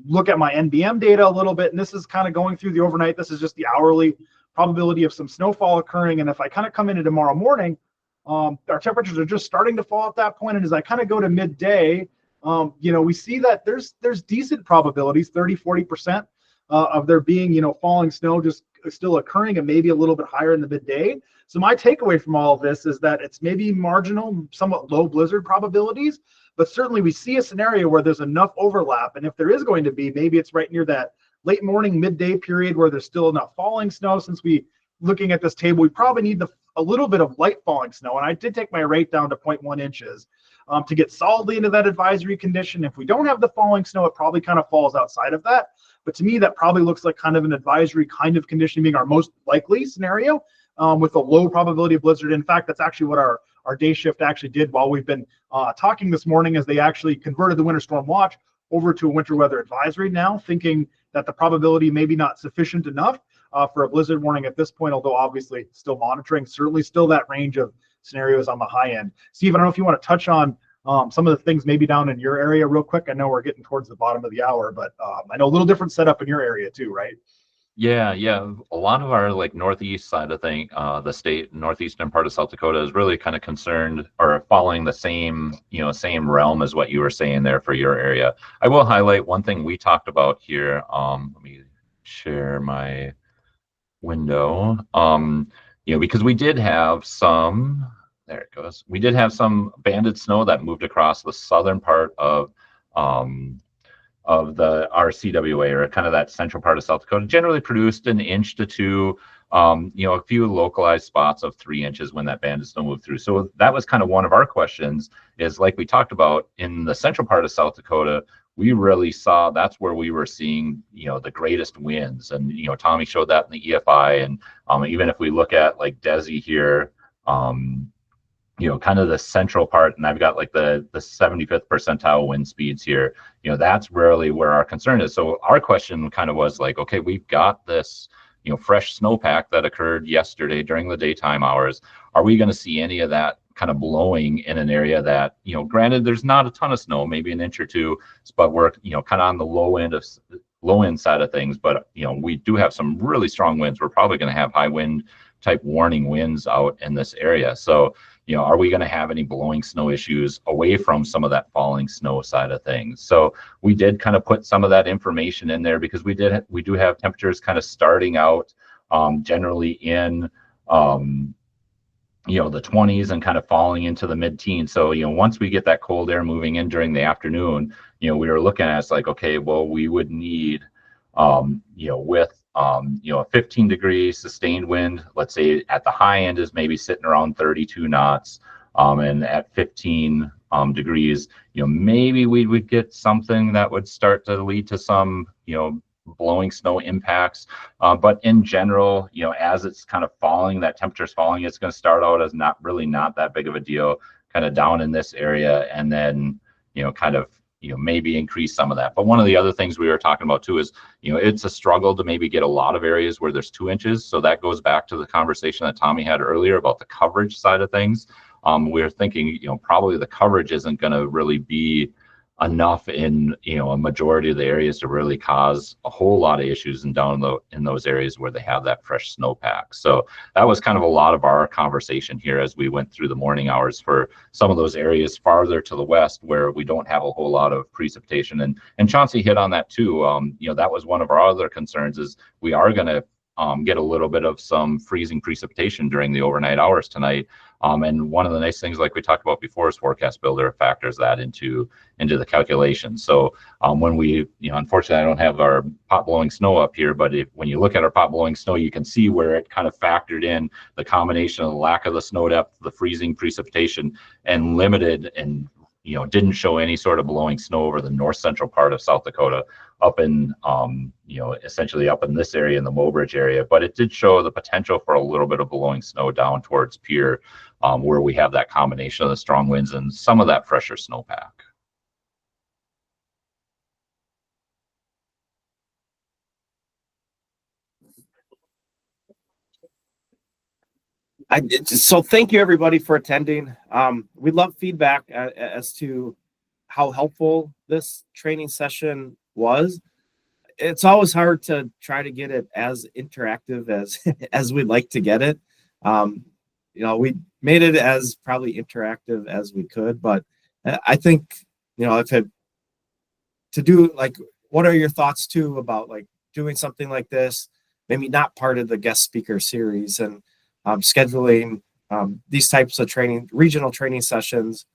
Speaker 3: look at my NBM data a little bit. And this is kind of going through the overnight. This is just the hourly probability of some snowfall occurring. And if I kind of come into tomorrow morning, our temperatures are just starting to fall at that point. And as I kind of go to midday, we see that there's decent probabilities, 30-40% of there being, falling snow just still occurring, and maybe a little bit higher in the midday. So my takeaway from all of this is that it's maybe marginal, somewhat low blizzard probabilities, but certainly we see a scenario where there's enough overlap. And if there is going to be, maybe it's right near that late morning, midday period where there's still enough falling snow. Since looking at this table, we probably need a little bit of light falling snow. And I did take my rate down to 0.1 inches to get solidly into that advisory condition. If we don't have the falling snow, it probably kind of falls outside of that. But to me, that probably looks like kind of an advisory kind of condition being our most likely scenario with a low probability of blizzard. In fact, that's actually what our day shift actually did while we've been talking this morning, as they actually converted the winter storm watch over to a winter weather advisory now, thinking that the probability may be not sufficient enough for a blizzard warning at this point, although obviously still monitoring, certainly still that range of scenarios on the high end. Steve, I don't know if you want to touch on some of the things maybe down in your area real quick. I know we're getting towards the bottom of the hour, but I know a little different setup in your area too, right?
Speaker 2: Yeah. A lot of our northeast side of the state, northeastern part of South Dakota is really kind of concerned or following the same realm as what you were saying there for your area. I will highlight one thing we talked about here. Let me share my window. Because we did have some, there it goes. We did have some banded snow that moved across the southern part of the RCWA, or kind of that central part of South Dakota. Generally produced 1 inch to 2, a few localized spots of 3 inches when that banded snow moved through. So that was kind of one of our questions, is like we talked about in the central part of South Dakota, we really saw that's where we were seeing, the greatest winds. And, Tommy showed that in the EFI. And even if we look at like Desi here, kind of the central part, and I've got like the 75th percentile wind speeds here, that's really where our concern is. So our question kind of was like, okay, we've got this, fresh snowpack that occurred yesterday during the daytime hours. Are we going to see any of that kind of blowing in an area that, granted, there's not a ton of snow, maybe 1 inch or 2, but we're, kind of on the low end side of things. But, we do have some really strong winds. We're probably going to have high wind type warning winds out in this area. So, are we going to have any blowing snow issues away from some of that falling snow side of things? So we did kind of put some of that information in there, because we do have temperatures kind of starting out generally in the 20s and kind of falling into the mid-teens. So once we get that cold air moving in during the afternoon, we were looking at, it's like, okay, well, we would need with a 15 degree sustained wind, let's say at the high end is maybe sitting around 32 knots, and at 15 degrees, maybe we would get something that would start to lead to some, blowing snow impacts. But in general, as it's kind of falling, that temperature's falling, it's going to start out as not that big of a deal, kind of down in this area, and then, kind of, maybe increase some of that. But one of the other things we were talking about too is, it's a struggle to maybe get a lot of areas where there's 2 inches. So that goes back to the conversation that Tommy had earlier about the coverage side of things. We're thinking, probably the coverage isn't going to really be enough in a majority of the areas to really cause a whole lot of issues in those areas where they have that fresh snowpack. So that was kind of a lot of our conversation here as we went through the morning hours for some of those areas farther to the west where we don't have a whole lot of precipitation. And Chauncy hit on that too. That was one of our other concerns, is we are going to get a little bit of some freezing precipitation during the overnight hours tonight. And one of the nice things, like we talked about before, is Forecast Builder factors that into the calculation. So when we, unfortunately, I don't have our pot blowing snow up here, but when you look at our pot blowing snow, you can see where it kind of factored in the combination of the lack of the snow depth, the freezing precipitation, and limited and didn't show any sort of blowing snow over the north central part of South Dakota, up in essentially up in this area, in the Mobridge area. But it did show the potential for a little bit of blowing snow down towards Pierre, where we have that combination of the strong winds and some of that fresher snowpack.
Speaker 1: So thank you everybody for attending. We'd love feedback as to how helpful this training session was. It's always hard to try to get it as interactive as we'd like to get it. We made it as probably interactive as we could, but I think if it to do, like, what are your thoughts too about like doing something like this, maybe not part of the guest speaker series, and scheduling these types of regional training sessions,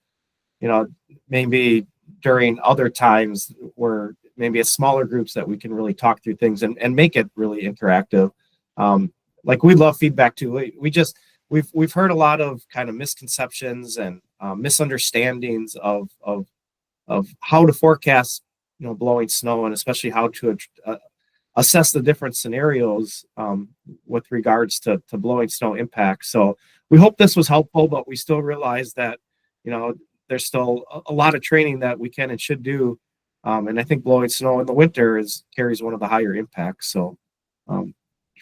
Speaker 1: maybe during other times where maybe it's smaller groups that we can really talk through things and make it really interactive. Like, we love feedback too. We've heard a lot of kind of misconceptions and misunderstandings of how to forecast, blowing snow, and especially how to assess the different scenarios with regards to blowing snow impacts. So we hope this was helpful, but we still realize that, there's still a lot of training that we can and should do. And I think blowing snow in the winter carries one of the higher impacts. So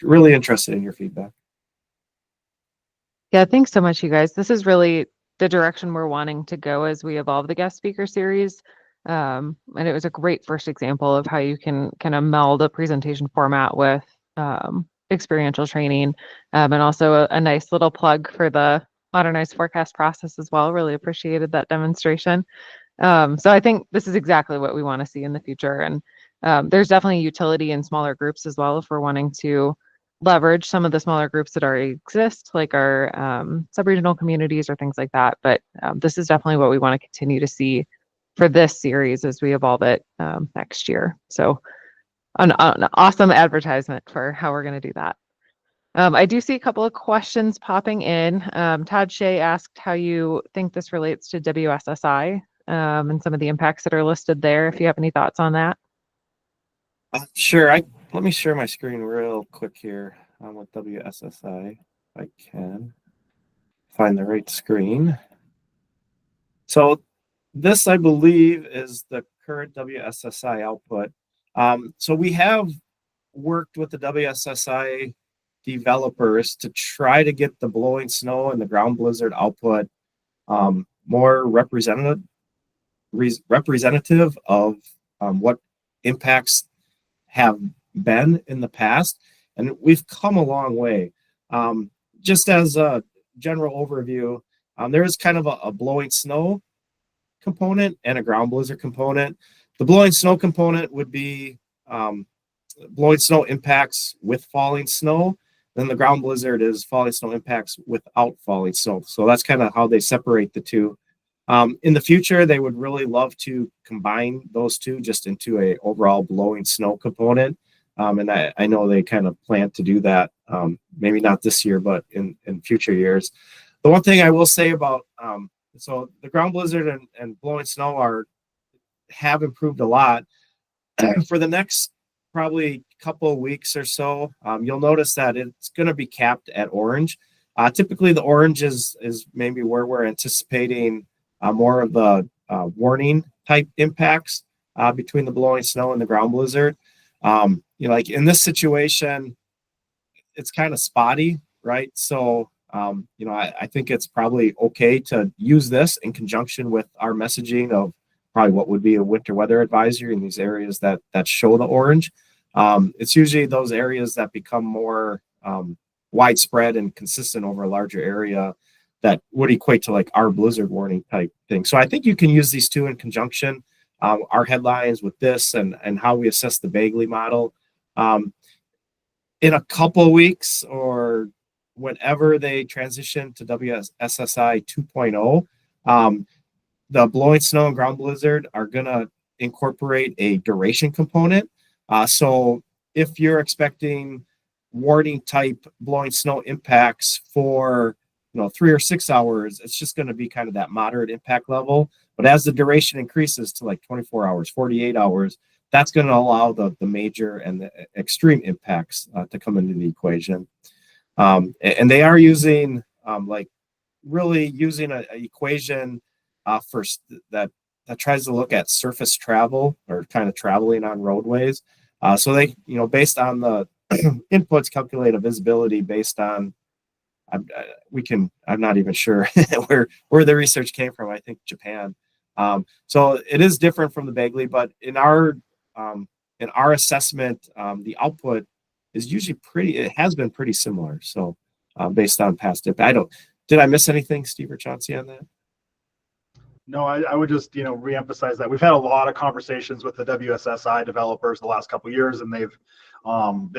Speaker 1: really interested in your feedback.
Speaker 4: Yeah, thanks so much, you guys. This is really the direction we're wanting to go as we evolve the guest speaker series. And it was a great first example of how you can kind of meld a presentation format with experiential training, and also a nice little plug for the modernized forecast process as well. Really appreciated that demonstration. So I think this is exactly what we want to see in the future. And there's definitely utility in smaller groups as well if we're wanting to leverage some of the smaller groups that already exist, like our sub-regional communities or things like that. But this is definitely what we want to continue to see for this series as we evolve it next year. So an awesome advertisement for how we're going to do that. I do see a couple of questions popping in. Todd Shea asked how you think this relates to WSSI and some of the impacts that are listed there, if you have any thoughts on that.
Speaker 1: Sure. Let me share my screen real quick here with WSSI, if I can find the right screen. So this, I believe, is the current WSSI output. So we have worked with the WSSI developers to try to get the blowing snow and the ground blizzard output more representative of what impacts have been in the past, and we've come a long way. Just as a general overview, there is kind of a blowing snow component and a ground blizzard component. The blowing snow component would be blowing snow impacts with falling snow. Then the ground blizzard is falling snow impacts without falling snow. So that's kind of how they separate the two. In the future, they would really love to combine those two just into a overall blowing snow component. And I know they kind of plan to do that, maybe not this year, but in future years. The one thing I will say about, so the ground blizzard and blowing snow have improved a lot. For the next probably couple of weeks or so, you'll notice that it's going to be capped at orange. Typically the orange is maybe where we're anticipating more of the warning type impacts between the blowing snow and the ground blizzard. Like in this situation, it's kind of spotty, right? So, I think it's probably okay to use this in conjunction with our messaging of probably what would be a winter weather advisory in these areas that show the orange. It's usually those areas that become more widespread and consistent over a larger area that would equate to like our blizzard warning type thing. So I think you can use these two in conjunction, our headlines with this and how we assess the Bagley model. In a couple of weeks or whenever they transition to WSSI 2.0, the blowing snow and ground blizzard are going to incorporate a duration component. So if you're expecting warning type blowing snow impacts for 3 or 6 hours, it's just going to be kind of that moderate impact level. But as the duration increases to like 24 hours, 48 hours, that's going to allow the major and the extreme impacts to come into the equation. And they are using really using an equation that tries to look at surface travel or kind of traveling on roadways. So they, based on the inputs, calculate a visibility based on, I'm not even sure where the research came from. I think Japan. So it is different from the Bagley, but in our assessment, the output is usually it has been pretty similar. So based on past dip, did I miss anything, Steve or Chauncy, on that?
Speaker 3: No, I would just, reemphasize that we've had a lot of conversations with the WSSI developers the last couple of years, and they've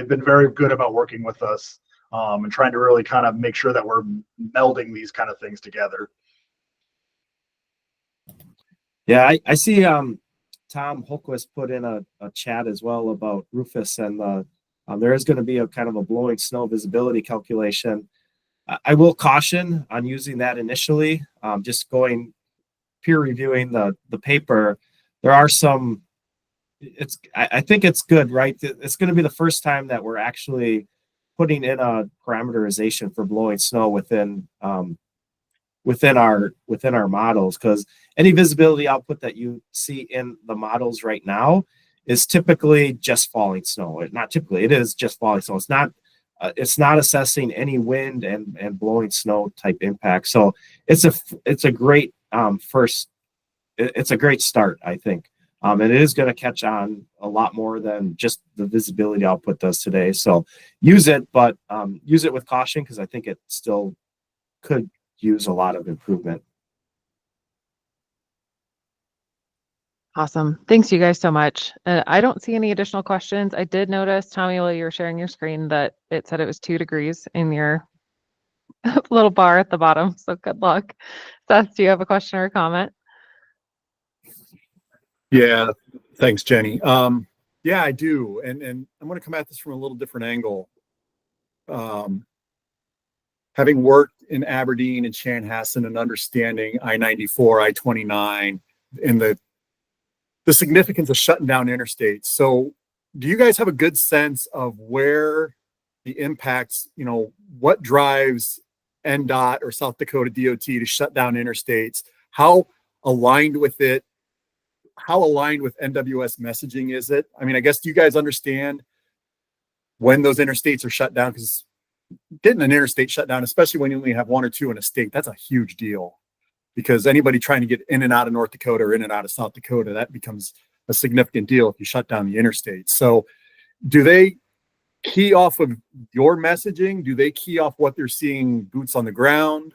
Speaker 3: been very good about working with us and trying to really kind of make sure that we're melding these kind of things together.
Speaker 1: Yeah, I see Tom Holquist put in a chat as well about Rufus, and there is going to be a kind of a blowing snow visibility calculation. I will caution on using that initially, just going peer reviewing the paper. There are some, I think it's good, right? It's going to be the first time that we're actually putting in a parameterization for blowing snow within our models, because any visibility output that you see in the models right now is typically just falling snow. Not typically, it is just falling snow. It's not assessing any wind and blowing snow type impact. So it's a great it's a great start, I think. And it is going to catch on a lot more than just the visibility output does today. So use it, but use it with caution, because I think it still could use a lot of improvement.
Speaker 4: Awesome. Thanks you guys so much. I don't see any additional questions. I did notice, Tommy, while you were sharing your screen, that it said it was 2 degrees in your little bar at the bottom. So good luck. Seth, do you have a question or a comment?
Speaker 5: Yeah, thanks, Jenny. Yeah, I do. And I'm going to come at this from a little different angle. Having worked in Aberdeen and Chanhassen and understanding I-94, I-29, and the significance of shutting down interstates. So do you guys have a good sense of where the impacts, what drives NDOT or South Dakota DOT to shut down interstates? How aligned with NWS messaging is it? I mean, I guess, do you guys understand when those interstates are shut down? Because getting an interstate shut down, especially when you only have 1 or 2 in a state, that's a huge deal. Because anybody trying to get in and out of North Dakota or in and out of South Dakota, that becomes a significant deal if you shut down the interstate. So do they key off of your messaging? Do they key off what they're seeing boots on the ground?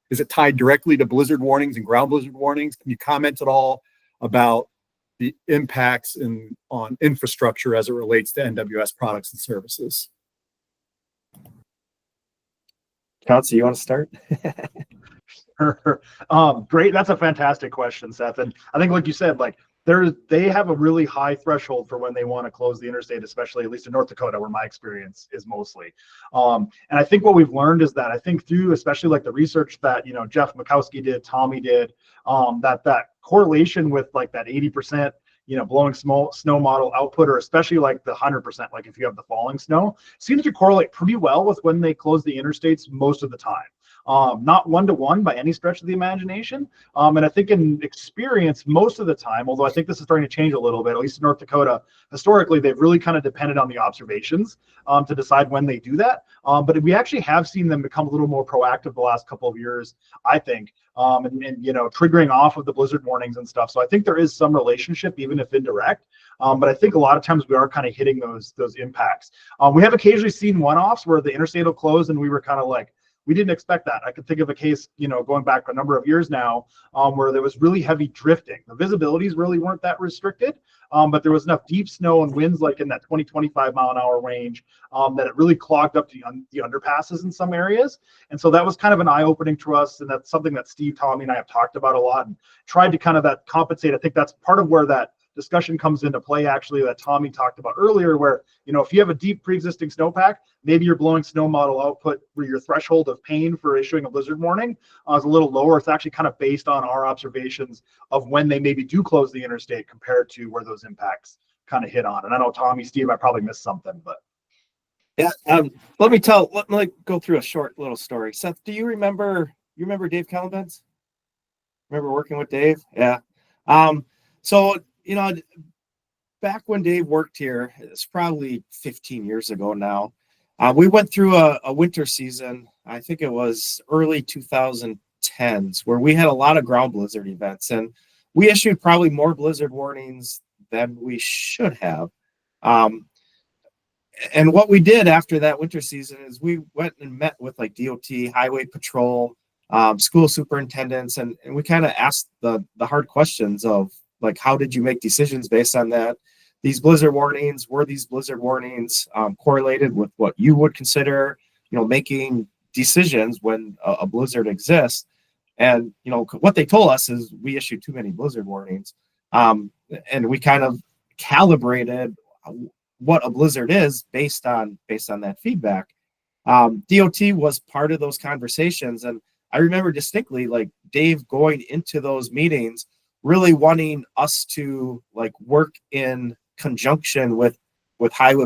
Speaker 5: Is it tied directly to blizzard warnings and ground blizzard warnings? Can you comment at all about the impacts on infrastructure as it relates to NWS products and services?
Speaker 1: Chauncy, you want to start?
Speaker 3: Great. That's a fantastic question, Seth. And I think, like you said, they have a really high threshold for when they want to close the interstate, especially at least in North Dakota, where my experience is mostly. And I think what we've learned is that I think through, especially like the research that, Jeff Makowski did, Tommy did, that correlation with like that 80%, blowing snow model output, or especially like the 100%, like if you have the falling snow, seems to correlate pretty well with when they close the interstates most of the time. not one-to-one by any stretch of the imagination. And I think in experience, most of the time, although I think this is starting to change a little bit, at least in North Dakota, historically, they've really kind of depended on the observations to decide when they do that. But we actually have seen them become a little more proactive the last couple of years, I think, and triggering off of the blizzard warnings and stuff. So I think there is some relationship, even if indirect. But I think a lot of times we are kind of hitting those impacts. We have occasionally seen one-offs where the interstate will close and we were kind of like, we didn't expect that. I could think of a case, going back a number of years now, where there was really heavy drifting. The visibilities really weren't that restricted, but there was enough deep snow and winds, like in that 20, 25 mile an hour range, that it really clogged up the underpasses in some areas. And so that was kind of an eye-opening to us. And that's something that Steve, Tommy, and I have talked about a lot and tried to kind of that compensate. I think that's part of where that discussion comes into play, actually, that Tommy talked about earlier, where, if you have a deep pre-existing snowpack, maybe you're blowing snow model output where your threshold of pain for issuing a blizzard warning is a little lower. It's actually kind of based on our observations of when they maybe do close the interstate compared to where those impacts kind of hit on. And I know, Tommy, Steve, I probably missed something, but.
Speaker 1: Yeah. Let me go through a short little story. Seth, do you remember Dave Calabanz? Remember working with Dave? Yeah. So, back when Dave worked here, it's probably 15 years ago now. We went through a winter season, I think it was early 2010s, where we had a lot of ground blizzard events, and we issued probably more blizzard warnings than we should have. And what we did after that winter season is we went and met with like DOT, Highway Patrol, school superintendents, and we kind of asked the hard questions of, like, how did you make decisions based on that? These blizzard warnings, were these blizzard warnings correlated with what you would consider, making decisions when a blizzard exists? And, what they told us is we issued too many blizzard warnings. And we kind of calibrated what a blizzard is based on that feedback. DOT was part of those conversations. And I remember distinctly, like, Dave going into those meetings, really wanting us to like work in conjunction with Highway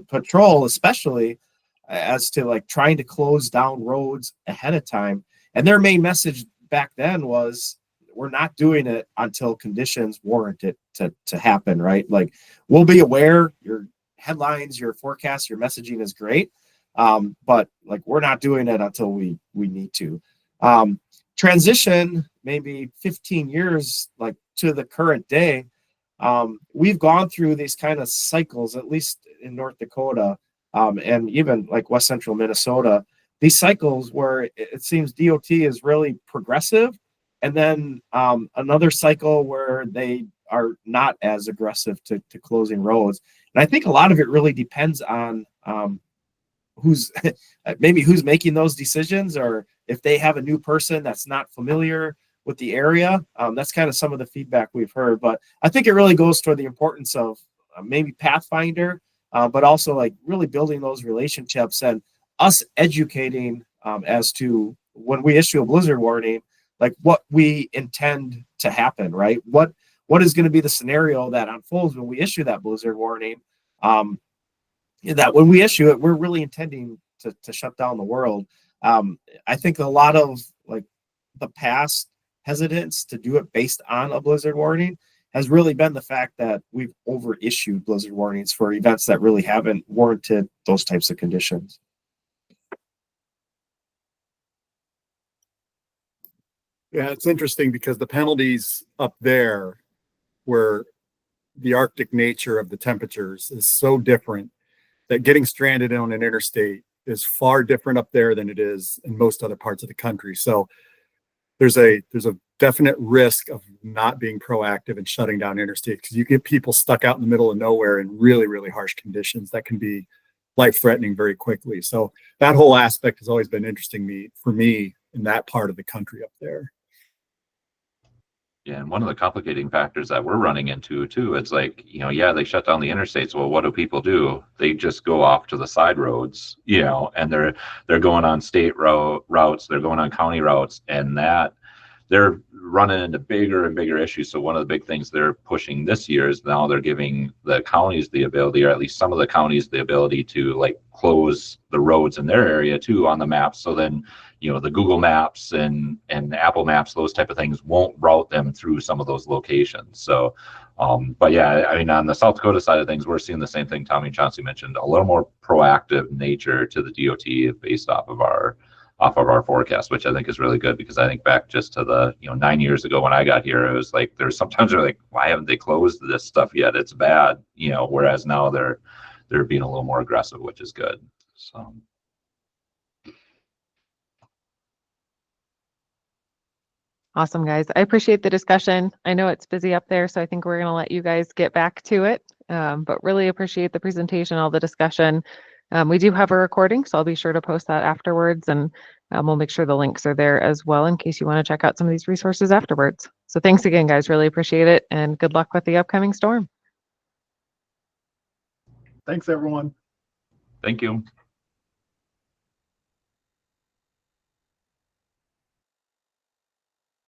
Speaker 1: Patrol, especially as to like trying to close down roads ahead of time. And their main message back then was, we're not doing it until conditions warrant it to happen, right? Like, we'll be aware, your headlines, your forecasts, your messaging is great, but like, we're not doing it until we need to. Transition maybe 15 years like to the current day, we've gone through these kind of cycles, at least in North Dakota, and even like West Central Minnesota, these cycles where it seems DOT is really progressive, and then another cycle where they are not as aggressive to closing roads. And I think a lot of it really depends on who's making those decisions, or if they have a new person that's not familiar with the area. That's kind of some of the feedback we've heard. But I think it really goes toward the importance of maybe Pathfinder, but also like really building those relationships and us educating as to when we issue a blizzard warning, like what we intend to happen, right? What is going to be the scenario that unfolds when we issue that blizzard warning? That when we issue it, we're really intending to shut down the world. I think a lot of like the past hesitance to do it based on a blizzard warning has really been the fact that we've overissued blizzard warnings for events that really haven't warranted those types of conditions.
Speaker 5: Yeah, it's interesting because the penalties up there, where the Arctic nature of the temperatures is so different, that getting stranded on an interstate is far different up there than it is in most other parts of the country. So there's a definite risk of not being proactive and shutting down interstates, because you get people stuck out in the middle of nowhere in really, really harsh conditions that can be life-threatening very quickly. So that whole aspect has always been interesting for me in that part of the country up there.
Speaker 2: Yeah, and one of the complicating factors that we're running into too, it's like, they shut down the interstates. Well, what do people do? They just go off to the side roads, and they're going on state routes, they're going on county routes, and that they're running into bigger and bigger issues. So one of the big things they're pushing this year is now they're giving the counties the ability, or at least some of the counties, the ability to like close the roads in their area too on the maps. So then, the Google Maps and Apple Maps, those type of things won't route them through some of those locations. So, but yeah, I mean, on the South Dakota side of things, we're seeing the same thing Tommy and Chauncy mentioned, a little more proactive nature to the DOT based off of our forecast, which I think is really good, because I think back just to the 9 years ago when I got here, it was like there's sometimes they're like, why haven't they closed this stuff yet? It's bad, whereas now they're being a little more aggressive, which is good. So
Speaker 4: Awesome, guys. I appreciate the discussion. I know it's busy up there, so I think we're going to let you guys get back to it. But really appreciate the presentation, all the discussion. We do have a recording, so I'll be sure to post that afterwards, and we'll make sure the links are there as well in case you want to check out some of these resources afterwards. So thanks again, guys. Really appreciate it, and good luck with the upcoming storm.
Speaker 3: Thanks, everyone.
Speaker 2: thank you.